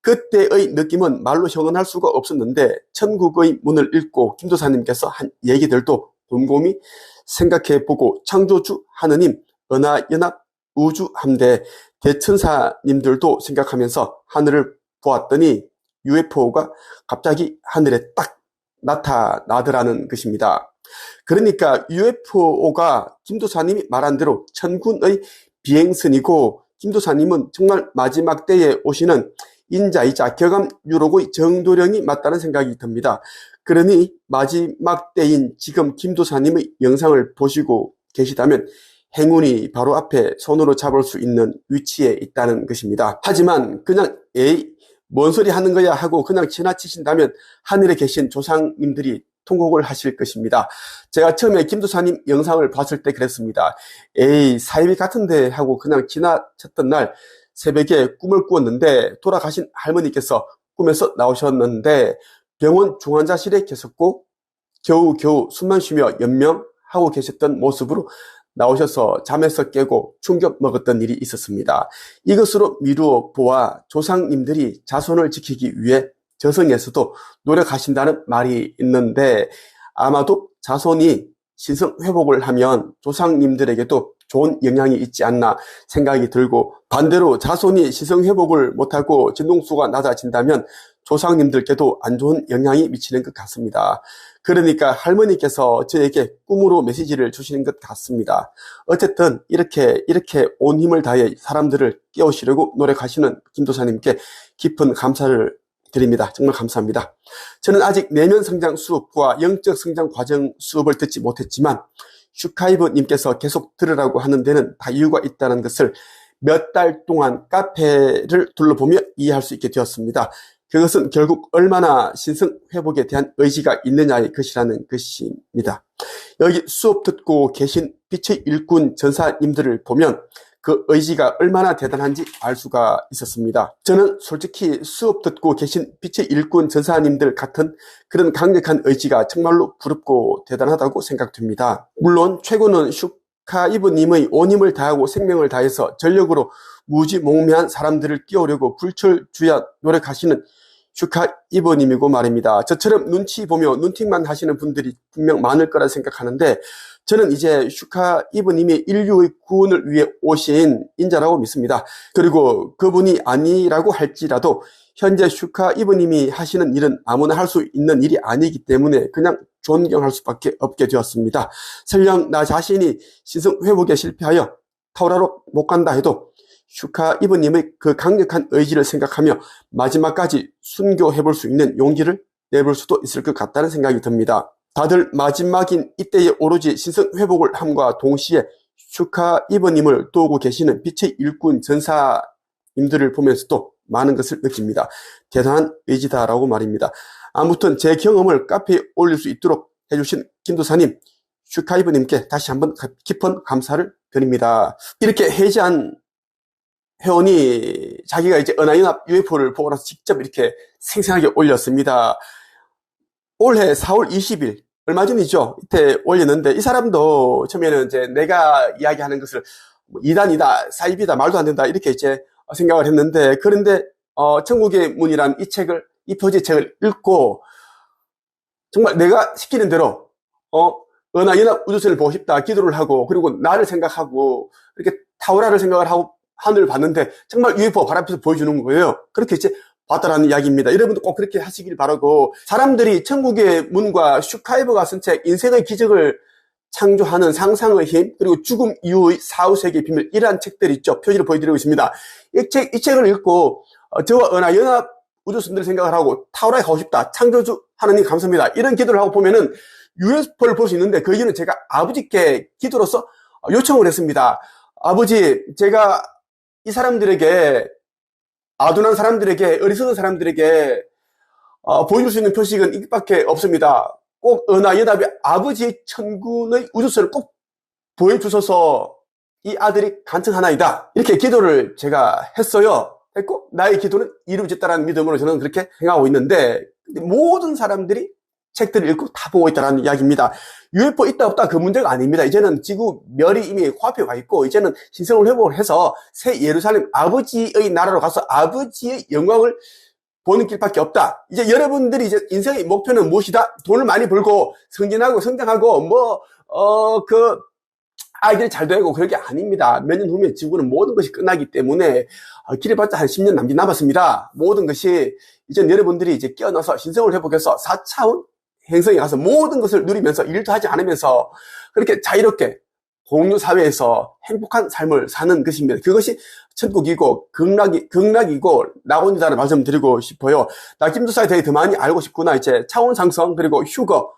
그때의 느낌은 말로 형언할 수가 없었는데 천국의 문을 읽고 김도사님께서 한 얘기들도 곰곰이 생각해보고 창조주 하느님, 은하연합 우주함대 대천사님들도 생각하면서 하늘을 보았더니 UFO가 갑자기 하늘에 딱 나타나더라는 것입니다. 그러니까 UFO가 김도사님이 말한 대로 천군의 비행선이고 김도사님은 정말 마지막 때에 오시는 인자이자 격암 유록의 정도령이 맞다는 생각이 듭니다. 그러니 마지막 때인 지금 김도사님의 영상을 보시고 계시다면 행운이 바로 앞에 손으로 잡을 수 있는 위치에 있다는 것입니다. 하지만 그냥 뭔 소리 하는 거야 하고 그냥 지나치신다면 하늘에 계신 조상님들이 통곡을 하실 것입니다. 제가 처음에 김도사님 영상을 봤을 때 그랬습니다. 사이비 같은데 하고 그냥 지나쳤던 날 새벽에 꿈을 꾸었는데 돌아가신 할머니께서 꿈에서 나오셨는데 병원 중환자실에 계셨고 겨우겨우 숨만 쉬며 연명하고 계셨던 모습으로 나오셔서 잠에서 깨고 충격 먹었던 일이 있었습니다. 이것으로 미루어 보아 조상님들이 자손을 지키기 위해 저승에서도 노력하신다는 말이 있는데 아마도 자손이 신성 회복을 하면 조상님들에게도 좋은 영향이 있지 않나 생각이 들고, 반대로 자손이 신성 회복을 못하고 진동수가 낮아진다면 조상님들께도 안 좋은 영향이 미치는 것 같습니다. 그러니까 할머니께서 저에게 꿈으로 메시지를 주시는 것 같습니다. 어쨌든 이렇게 온 힘을 다해 사람들을 깨우시려고 노력하시는 김도사님께 깊은 감사를 드립니다. 정말 감사합니다. 저는 아직 내면 성장 수업과 영적 성장 과정 수업을 듣지 못했지만 슈카이브님께서 계속 들으라고 하는 데는 다 이유가 있다는 것을 몇 달 동안 카페를 둘러보며 이해할 수 있게 되었습니다. 그것은 결국 얼마나 신성 회복에 대한 의지가 있느냐의 것이라는 것입니다. 여기 수업 듣고 계신 빛의 일꾼 전사님들을 보면 그 의지가 얼마나 대단한지 알 수가 있었습니다. 저는 솔직히 수업 듣고 계신 빛의 일꾼 전사님들 같은 그런 강력한 의지가 정말로 부럽고 대단하다고 생각됩니다. 물론 최고는 슈카이브님의 온 힘을 다하고 생명을 다해서 전력으로 무지몽매한 사람들을 끼우려고 불철주야 노력하시는 슈카이브님이고 말입니다. 저처럼 눈치 보며 눈팅만 하시는 분들이 분명 많을 거라 생각하는데 저는 이제 슈카이브님이 인류의 구원을 위해 오신 인자라고 믿습니다. 그리고 그분이 아니라고 할지라도 현재 슈카이브님이 하시는 일은 아무나 할 수 있는 일이 아니기 때문에 그냥 존경할 수밖에 없게 되었습니다. 설령 나 자신이 신성 회복에 실패하여 타우라로 못 간다 해도 슈카이브님의 그 강력한 의지를 생각하며 마지막까지 순교해볼 수 있는 용기를 내볼 수도 있을 것 같다는 생각이 듭니다. 다들 마지막인 이때에 오로지 신성 회복을 함과 동시에 슈카이브님을 도우고 계시는 빛의 일꾼 전사님들을 보면서도 많은 것을 느낍니다. 대단한 의지다라고 말입니다. 아무튼 제 경험을 카페에 올릴 수 있도록 해주신 김도사님, 슈카이브님께 다시 한번 깊은 감사를 드립니다. 이렇게 해제한 회원이 자기가 이제 은하연합 UFO를 보고 나서 직접 이렇게 생생하게 올렸습니다. 올해 4월 20일, 얼마 전이죠. 이때 올렸는데, 이 사람도 처음에는 이제 내가 이야기하는 것을 이단이다, 사이비다, 말도 안 된다, 이렇게 이제 생각을 했는데, 그런데, 천국의 문이란 이 표지의 책을 읽고, 정말 내가 시키는 대로, 은하연합 우주선을 보고 싶다, 기도를 하고, 그리고 나를 생각하고, 이렇게 타오라를 생각을 하고, 하늘을 봤는데, 정말 UFO 바로 앞에서 보여주는 거예요. 그렇게 이제 봤다라는 이야기입니다. 여러분도 꼭 그렇게 하시길 바라고, 사람들이 천국의 문과 슈카이버가 쓴 책, 인생의 기적을 창조하는 상상의 힘, 그리고 죽음 이후의 사후세계의 비밀, 이러한 책들이 있죠. 표지를 보여드리고 있습니다. 이 책을 읽고, 저와 은하연합 우주선들을 생각을 하고, 타오라에 가고 싶다, 창조주 하나님 감사합니다, 이런 기도를 하고 보면은 UFO를 볼 수 있는데, 그 이유는 제가 아버지께 기도로서 요청을 했습니다. 아버지, 제가 이 사람들에게, 아둔한 사람들에게, 어리석은 사람들에게 보여줄 수 있는 표식은 이것밖에 없습니다. 꼭 은하연합의 아버지의 천군의 우주선을 꼭 보여주셔서 이 아들이 간청하나이다, 이렇게 기도를 제가 했고, 나의 기도는 이루어졌다는 믿음으로 저는 그렇게 생각하고 있는데, 모든 사람들이 책들을 읽고 다 보고 있다는 이야기입니다. UFO 있다 없다 그 문제가 아닙니다. 이제는 지구 멸이 이미 코앞에 와 있고, 이제는 신성을 회복을 해서 새 예루살렘 아버지의 나라로 가서 아버지의 영광을 보는 길밖에 없다. 이제 여러분들이 이제 인생의 목표는 무엇이다? 돈을 많이 벌고 승진하고 성장하고 아이들이 잘 되고 그런 게 아닙니다. 몇 년 후면 지구는 모든 것이 끝나기 때문에 길어봤자 한 10년 남짓 남았습니다. 모든 것이 이제 여러분들이 이제 깨어나서 신성을 회복해서 4차원 행성에 가서 모든 것을 누리면서 일도 하지 않으면서 그렇게 자유롭게 공유사회에서 행복한 삶을 사는 것입니다. 그것이 천국이고 극락이고 낙원이다라는 말씀 드리고 싶어요. 나 김도사에 대해 더 많이 알고 싶구나, 이제 차원 상승 그리고 휴거,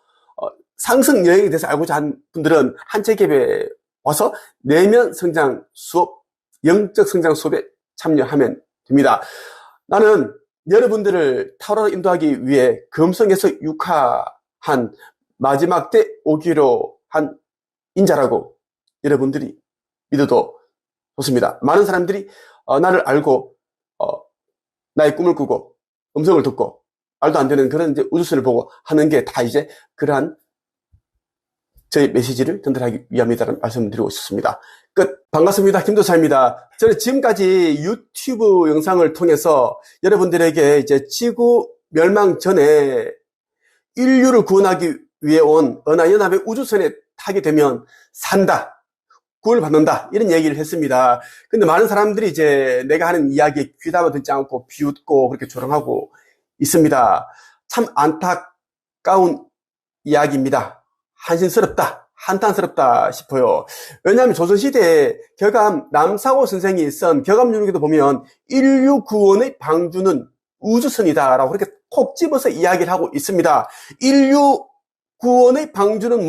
상승 여행에 대해서 알고자 하는 분들은 한책협에 와서 내면 성장 수업, 영적 성장 수업에 참여하면 됩니다. 나는 여러분들을 타오라로 인도하기 위해 금성에서 육화한 마지막 때 오기로 한 인자라고 여러분들이 믿어도 좋습니다. 많은 사람들이 나를 알고 나의 꿈을 꾸고 음성을 듣고 말도 안 되는 그런 이제 우주선을 보고 하는 게 다 이제 그러한 저희 메시지를 전달하기 위함이다라는 말씀을 드리고 싶습니다. 끝. 반갑습니다. 김도사입니다. 저는 지금까지 유튜브 영상을 통해서 여러분들에게 이제 지구 멸망 전에 인류를 구원하기 위해 온 은하연합의 우주선에 타게 되면 산다, 구원을 받는다, 이런 얘기를 했습니다. 근데 많은 사람들이 이제 내가 하는 이야기에 귀담아 듣지 않고 비웃고 그렇게 조롱하고 있습니다. 참 안타까운 이야기입니다. 한심스럽다, 한탄스럽다 싶어요. 왜냐하면 조선시대에 격암 남사고 선생이 쓴 격암유로기도 보면 인류 구원의 방주는 우주선이다 라고 그렇게 콕 집어서 이야기를 하고 있습니다. 인류 구원의 방주는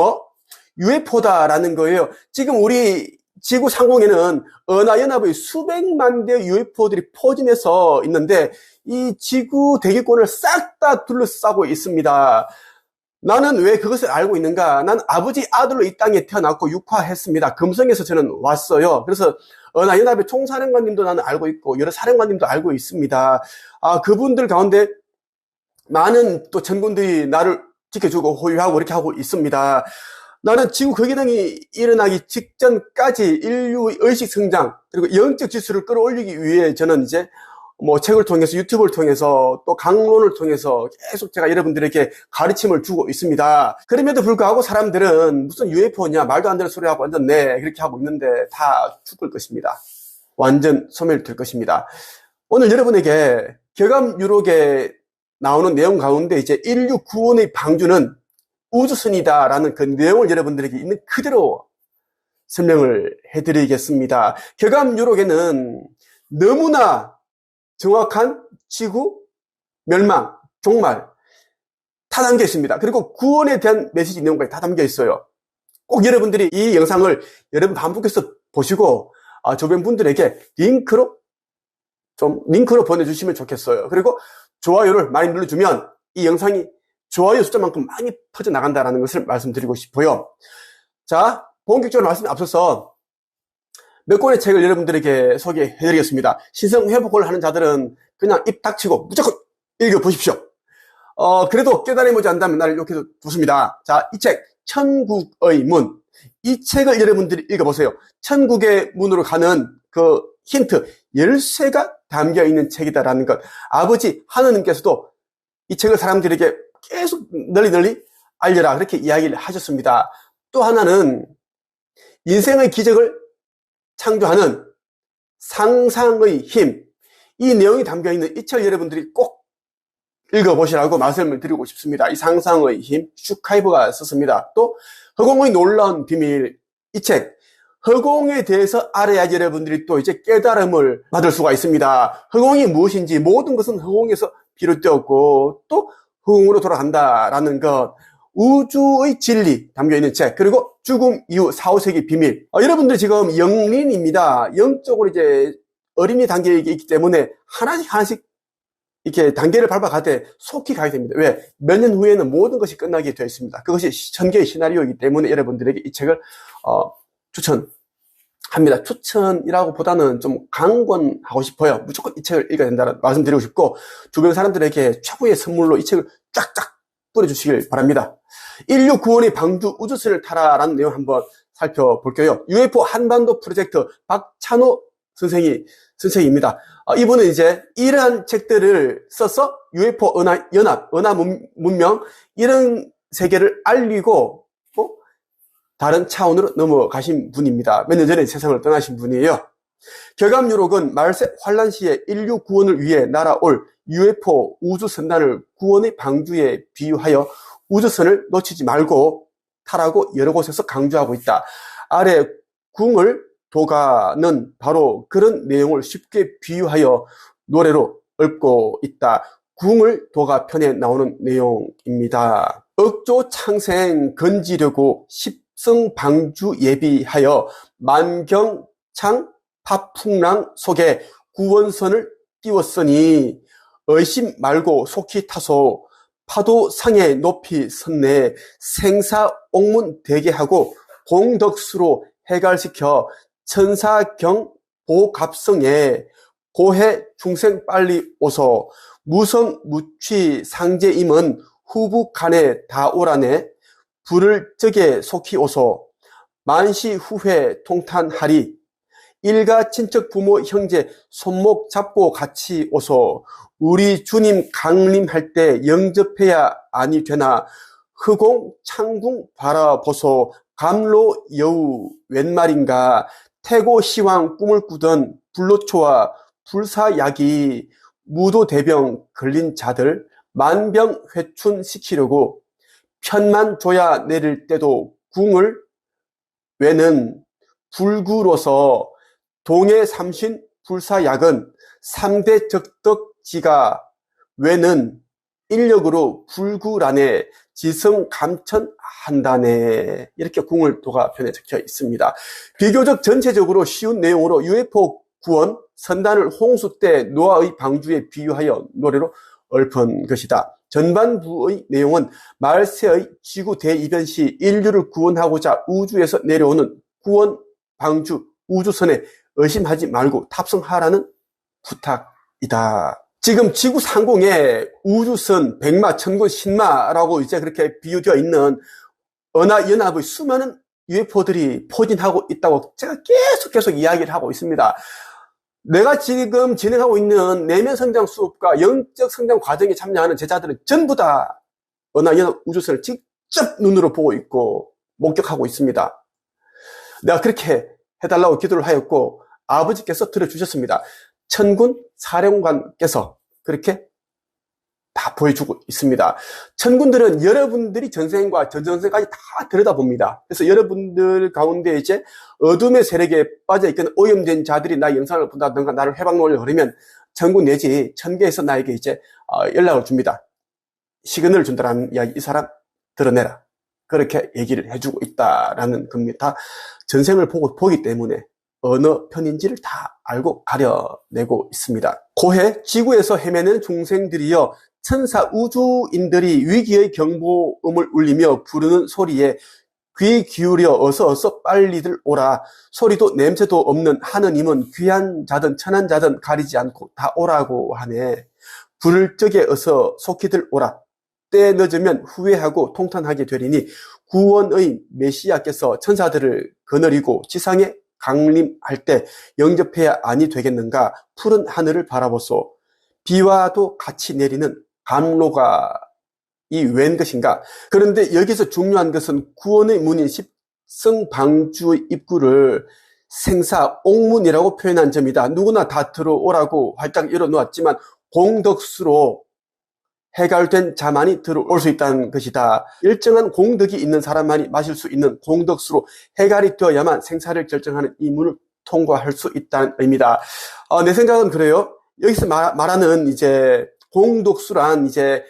UFO다라는 거예요. 지금 우리 지구 상공에는 은하연합의 수백만 대의 UFO들이 포진해서 있는데 이 지구 대기권을 싹 다 둘러싸고 있습니다. 나는 왜 그것을 알고 있는가? 난 아버지 아들로 이 땅에 태어났고 육화했습니다. 금성에서 저는 왔어요. 그래서 은하연합의 총사령관님도 나는 알고 있고 여러 사령관님도 알고 있습니다. 그분들 가운데 많은 또 전군들이 나를 지켜주고 호위하고 이렇게 하고 있습니다. 나는 지구 거기등이 일어나기 직전까지 인류의 의식 성장 그리고 영적 지수를 끌어올리기 위해 저는 이제 책을 통해서 유튜브를 통해서 또 강론을 통해서 계속 제가 여러분들에게 가르침을 주고 있습니다. 그럼에도 불구하고 사람들은 무슨 UFO냐 말도 안 되는 소리하고 완전 그렇게 하고 있는데 다 죽을 것입니다. 완전 소멸될 것입니다. 오늘 여러분에게 격암유록에 나오는 내용 가운데 이제 인류 구원의 방주는 우주선이다라는 그 내용을 여러분들에게 있는 그대로 설명을 해드리겠습니다. 격암유록에는 너무나 정확한 지구 멸망, 종말 다 담겨 있습니다. 그리고 구원에 대한 메시지 내용까지 다 담겨 있어요. 꼭 여러분들이 이 영상을 여러분 반복해서 보시고 주변 분들에게 링크로 보내주시면 좋겠어요. 그리고 좋아요를 많이 눌러주면 이 영상이 좋아요 숫자만큼 많이 퍼져나간다는 것을 말씀드리고 싶어요. 자, 본격적으로 말씀에 앞서서 몇 권의 책을 여러분들에게 소개해드리겠습니다. 신성회복을 하는 자들은 그냥 입 닥치고 무조건 읽어보십시오. 그래도 깨달음이 안다면 나를 욕해도 좋습니다. 자, 이 책, 천국의 문. 이 책을 여러분들이 읽어보세요. 천국의 문으로 가는 그 힌트, 열쇠가 담겨있는 책이다라는 것. 아버지 하느님께서도 이 책을 사람들에게 계속 널리 알려라. 그렇게 이야기를 하셨습니다. 또 하나는 인생의 기적을 창조하는 상상의 힘. 이 내용이 담겨있는 이 책 여러분들이 꼭 읽어보시라고 말씀을 드리고 싶습니다. 이 상상의 힘, 슈카이브가 썼습니다. 또 허공의 놀라운 비밀, 이 책. 허공에 대해서 알아야 여러분들이 또 이제 깨달음을 받을 수가 있습니다. 허공이 무엇인지, 모든 것은 허공에서 비롯되었고 또 허공으로 돌아간다라는 것, 우주의 진리 담겨있는 책, 그리고 죽음 이후 4, 5세기 비밀. 여러분들 지금 영린입니다. 영적으로 이제 어린이 단계에 있기 때문에 하나씩 이렇게 단계를 밟아가되 속히 가야 됩니다. 왜? 몇 년 후에는 모든 것이 끝나게 되어 있습니다. 그것이 천개의 시나리오이기 때문에 여러분들에게 이 책을 추천합니다. 추천이라고 보다는 좀 강권하고 싶어요. 무조건 이 책을 읽어야 된다는 말씀드리고 싶고, 주변 사람들에게 최고의 선물로 이 책을 쫙쫙 뿌려주시길 바랍니다. 인류 구원의 방주 우주선을 타라라는 내용 한번 살펴볼게요. UFO 한반도 프로젝트 박찬호 선생입니다. 이분은 이제 이러한 책들을 써서 UFO 연합 문명, 이런 세계를 알리고 다른 차원으로 넘어가신 분입니다. 몇 년 전에 세상을 떠나신 분이에요. 결감유록은 말세 환란 시에 인류 구원을 위해 날아올 UFO 우주선단을 구원의 방주에 비유하여 우주선을 놓치지 말고 타라고 여러 곳에서 강조하고 있다. 아래 궁을 도가는 바로 그런 내용을 쉽게 비유하여 노래로 읊고 있다. 궁을 도가 편에 나오는 내용입니다. 억조 창생 건지려고 십성 방주 예비하여 만경창 파풍랑 속에 구원선을 띄웠으니 의심 말고 속히 타소. 파도 상에 높이 섰네. 생사옥문 대계하고 공덕수로 해갈시켜 천사경 보갑성에 고해 중생 빨리 오소. 무성 무취 상제임은 후북간에 다 오라네. 불을 적에 속히 오소. 만시 후회 통탄하리. 일가 친척 부모 형제 손목 잡고 같이 오소. 우리 주님 강림할 때 영접해야 아니 되나. 흑공 창궁 바라보소. 감로 여우 웬 말인가. 태고 시황 꿈을 꾸던 불로초와 불사약이 무도대병 걸린 자들 만병회춘 시키려고 편만 줘야 내릴 때도 궁을 외는 불구로서 동해 삼신 불사약은 3대 적덕지가 외는 인력으로 불구란에 지성 감천한다네. 이렇게 궁을도가 편에 적혀 있습니다. 비교적 전체적으로 쉬운 내용으로 UFO 구원 선단을 홍수 때 노아의 방주에 비유하여 노래로 읊은 것이다. 전반부의 내용은 말세의 지구 대이변 시 인류를 구원하고자 우주에서 내려오는 구원 방주 우주선에 의심하지 말고 탑승하라는 부탁이다. 지금 지구 상공에 우주선, 백마, 천군, 신마라고 이제 그렇게 비유되어 있는 은하연합의 수많은 UFO들이 포진하고 있다고 제가 계속 이야기를 하고 있습니다. 내가 지금 진행하고 있는 내면 성장 수업과 영적 성장 과정에 참여하는 제자들은 전부 다 은하연합 우주선을 직접 눈으로 보고 있고 목격하고 있습니다. 내가 그렇게 해달라고 기도를 하였고 아버지께서 들어주셨습니다. 천군 사령관께서 그렇게 다 보여주고 있습니다. 천군들은 여러분들이 전생과 전전생까지 다 들여다봅니다. 그래서 여러분들 가운데 이제 어둠의 세력에 빠져있거나 오염된 자들이 나의 영상을 본다든가 나를 해방론을 걸으면 천군 내지 천계에서 나에게 이제 연락을 줍니다. 시그널을 준다라는 이야기, 이 사람 드러내라. 그렇게 얘기를 해주고 있다라는 겁니다. 전생을 보기 때문에 어느 편인지를 다 알고 가려내고 있습니다. 고해 지구에서 헤매는 중생들이여 천사 우주인들이 위기의 경보음을 울리며 부르는 소리에 귀 기울여 어서 빨리들 오라. 소리도 냄새도 없는 하느님은 귀한 자든 천한 자든 가리지 않고 다 오라고 하네. 부를 적에 어서 속히들 오라. 때 늦으면 후회하고 통탄하게 되리니 구원의 메시아께서 천사들을 거느리고 지상에 강림할 때 영접해야 아니 되겠는가. 푸른 하늘을 바라보소. 비와도 같이 내리는 감로가 이 웬 것인가? 그런데 여기서 중요한 것은 구원의 문인 십성방주의 입구를 생사 옥문이라고 표현한 점이다. 누구나 다 들어오라고 활짝 열어놓았지만 공덕수로 해갈된 자만이 들어올 수 있다는 것이다. 일정한 공덕이 있는 사람만이 마실 수 있는 공덕수로 해갈이 되어야만 생사를 결정하는 이 문을 통과할 수 있다는 의미다. 내 생각은 그래요. 여기서 말하는 이제 공덕수란 이제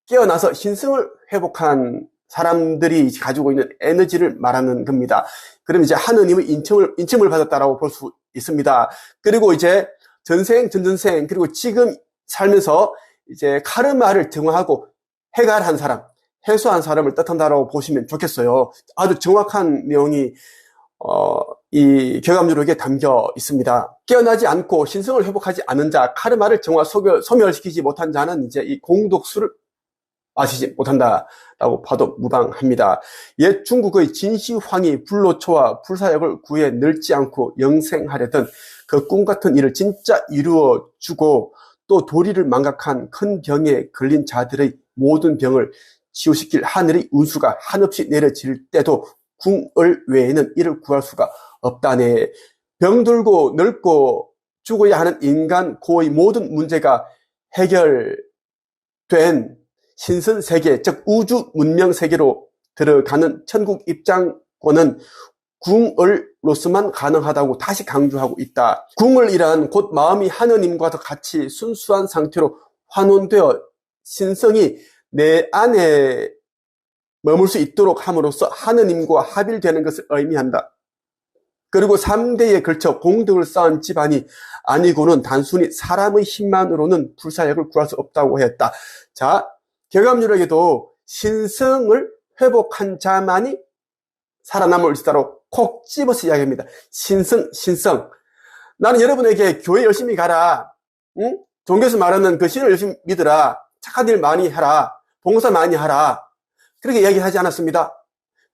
깨어나서 신성을 회복한 사람들이 가지고 있는 에너지를 말하는 겁니다. 그럼 이제 하느님의 인침을 받았다라고 볼 수 있습니다. 그리고 이제 전생, 전전생, 그리고 지금 살면서 이제 카르마를 정화하고 해갈한 사람, 해소한 사람을 뜻한다라고 보시면 좋겠어요. 아주 정확한 내용이 이 결감유록에 담겨 있습니다. 깨어나지 않고 신성을 회복하지 않은 자, 카르마를 정화, 소멸시키지 못한 자는 이제 이 공덕수를 마시지 못한다라고 봐도 무방합니다. 옛 중국의 진시황이 불로초와 불사역을 구해 늙지 않고 영생하려던 그 꿈같은 일을 진짜 이루어주고 또 도리를 망각한 큰 병에 걸린 자들의 모든 병을 치유시킬 하늘의 운수가 한없이 내려질 때도 궁을 외에는 이를 구할 수가 없다네. 병들고 늙고 죽어야 하는 인간 고의 모든 문제가 해결된 신선세계, 즉 우주 문명세계로 들어가는 천국 입장권은 궁을로서만 가능하다고 다시 강조하고 있다. 궁을이란 곧 마음이 하느님과 같이 순수한 상태로 환원되어 신성이 내 안에 머물 수 있도록 함으로써 하느님과 합일되는 것을 의미한다. 그리고 3대에 걸쳐 공덕을 쌓은 집안이 아니고는 단순히 사람의 힘만으로는 불사역을 구할 수 없다고 했다. 자, 결감유록에도 신성을 회복한 자만이 살아남을 수다로 콕 집어서 이야기합니다. 신성. 나는 여러분에게 교회 열심히 가라. 응? 종교에서 말하는 그 신을 열심히 믿으라. 착한 일 많이 해라. 봉사 많이 하라. 그렇게 이야기하지 않았습니다.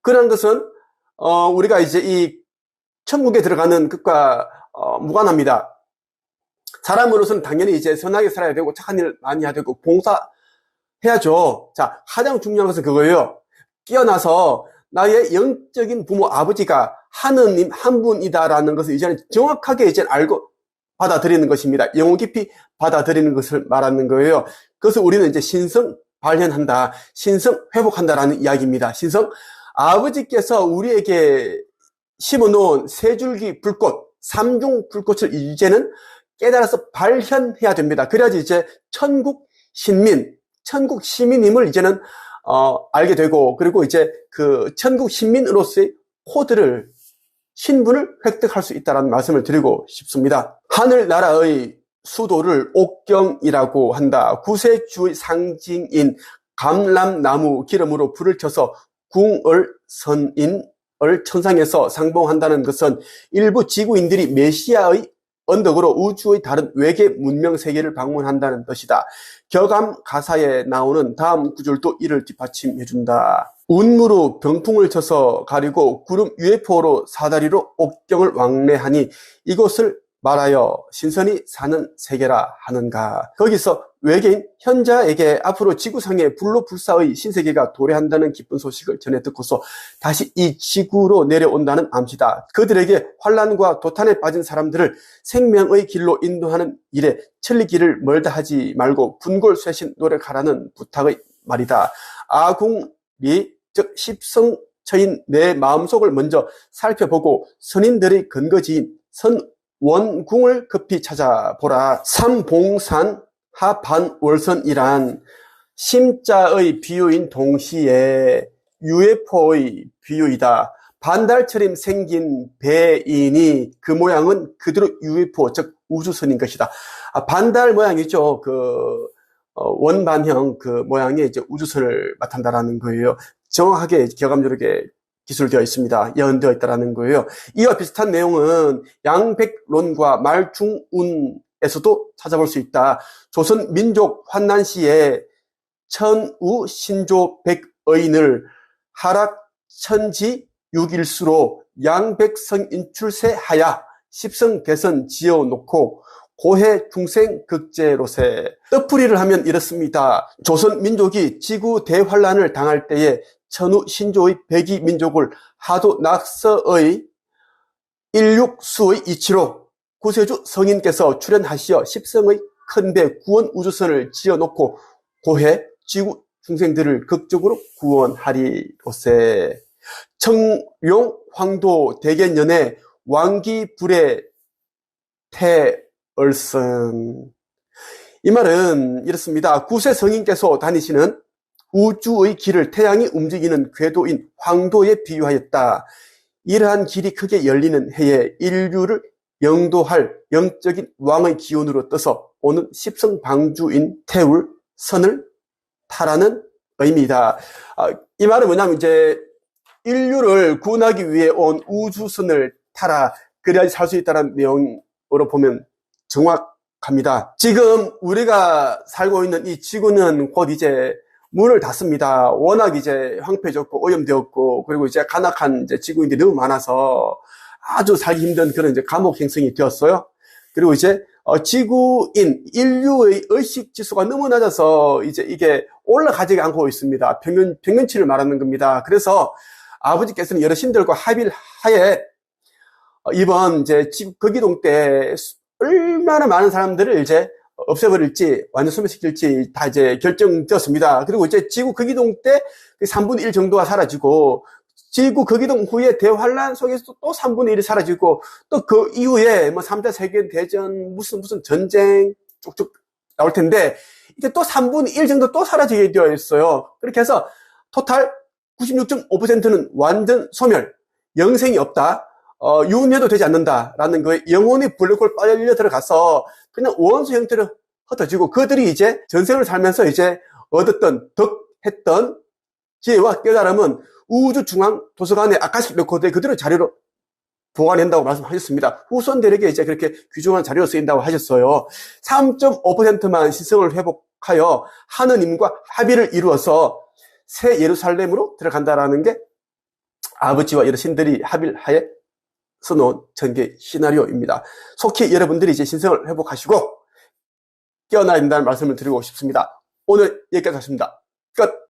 그런 것은 우리가 이제 이 천국에 들어가는 것과 무관합니다. 사람으로서는 당연히 이제 선하게 살아야 되고 착한 일 많이 해야 되고 봉사해야죠. 자, 가장 중요한 것은 그거예요. 깨어나서 나의 영적인 부모 아버지가 하느님 한 분이다라는 것을 이제는 정확하게 이제 알고 받아들이는 것입니다. 영혼 깊이 받아들이는 것을 말하는 거예요. 그래서 우리는 이제 신성 발현한다, 신성 회복한다라는 이야기입니다. 신성, 아버지께서 우리에게 심어놓은 세 줄기 불꽃, 삼중 불꽃을 이제는 깨달아서 발현해야 됩니다. 그래야지 이제 천국 시민임을 이제는 알게 되고, 그리고 이제 그 천국 시민으로서의 코드를, 신분을 획득할 수 있다는 말씀을 드리고 싶습니다. 하늘나라의 수도를 옥경이라고 한다. 구세주의 상징인 감람나무 기름으로 불을 켜서 궁을 선인을 천상에서 상봉한다는 것은 일부 지구인들이 메시아의 언덕으로 우주의 다른 외계 문명 세계를 방문한다는 뜻이다. 격암 가사에 나오는 다음 구절도 이를 뒷받침해준다. 운무로 병풍을 쳐서 가리고 구름 UFO로 사다리로 옥경을 왕래하니 이곳을 말하여 신선히 사는 세계라 하는가. 거기서 외계인 현자에게 앞으로 지구상에 불로 불사의 신세계가 도래한다는 기쁜 소식을 전해 듣고서 다시 이 지구로 내려온다는 암시다. 그들에게 환난과 도탄에 빠진 사람들을 생명의 길로 인도하는 일에 천리길을 멀다 하지 말고 분골쇄신 노력하라는 부탁의 말이다. 아궁리, 즉 십성처인 내 마음속을 먼저 살펴보고 선인들의 근거지인 원궁을 급히 찾아보라. 삼봉산 하반월선이란 심자의 비유인 동시에 UFO의 비유이다. 반달처럼 생긴 배인이 그 모양은 그대로 UFO, 즉 우주선인 것이다. 반달 모양이죠. 그 원반형 그 모양의 이제 우주선을 나타낸다라는 거예요. 정확하게 격암유록에 기술되어 있습니다. 예언되어 있다는 거예요. 이와 비슷한 내용은 양백론과 말중운에서도 찾아볼 수 있다. 조선 민족 환난 시에 천우 신조 백의인을 하락천지 6일수로 양백성 인출세하야 십성대선 지어놓고 고해 중생 극제로세. 뜻풀이를 하면 이렇습니다. 조선 민족이 지구 대환란을 당할 때에 천우 신조의 백이 민족을 하도 낙서의 일육수의 이치로 구세주 성인께서 출현하시어 십성의 큰배 구원 우주선을 지어놓고 고해 지구 중생들을 극적으로 구원하리로세. 청룡 황도 대견연의 왕기불의 태얼선. 이 말은 이렇습니다. 구세 성인께서 다니시는 우주의 길을 태양이 움직이는 궤도인 황도에 비유하였다. 이러한 길이 크게 열리는 해에 인류를 영도할 영적인 왕의 기운으로 떠서 오는 십성방주인 태울 선을 타라는 의미다. 이 말은 뭐냐면 이제 인류를 구원하기 위해 온 우주선을 타라. 그래야지 살 수 있다는 내용으로 보면 정확합니다. 지금 우리가 살고 있는 이 지구는 곧 이제 문을 닫습니다. 워낙 이제 황폐해졌고 오염되었고 그리고 이제 간악한 이제 지구인들이 너무 많아서 아주 살기 힘든 그런 이제 감옥 행성이 되었어요. 그리고 이제 지구인 인류의 의식 지수가 너무 낮아서 이제 이게 올라가지 않고 있습니다. 평균치를 말하는 겁니다. 그래서 아버지께서는 여러 신들과 합의를 하에 이번 이제 지구 거기동 때 얼마나 많은 사람들을 이제 없애버릴지 완전 소멸시킬지 다 이제 결정되었습니다. 그리고 이제 지구 거기동 때 3분의 1 정도가 사라지고 지구 거기동 후에 대환란 속에서도 또 3분의 1이 사라지고 또 그 이후에 뭐 3차 세계대전 무슨 전쟁 쭉쭉 나올 텐데 이제 또 3분의 1 정도 또 사라지게 되어 있어요. 그렇게 해서 토탈 96.5%는 완전 소멸, 영생이 없다. 유인해도 되지 않는다라는 거에 영혼이 블랙홀 빨려 들어가서 그냥 원소 형태로 흩어지고 그들이 이제 전생을 살면서 이제 얻었던 덕했던 지혜와 깨달음은 우주중앙도서관의 아카식 레코드에 그대로 자료로 보관한다고 말씀하셨습니다. 후손들에게 이제 그렇게 귀중한 자료로 쓰인다고 하셨어요. 3.5%만 신성을 회복하여 하느님과 합의를 이루어서 새 예루살렘으로 들어간다라는 게 아버지와 여러 신들이 합의를 하에 써놓은 전개 시나리오입니다. 속히 여러분들이 이제 신성을 회복하시고 깨어나야 된다는 말씀을 드리고 싶습니다. 오늘 여기까지 하겠습니다. 끝!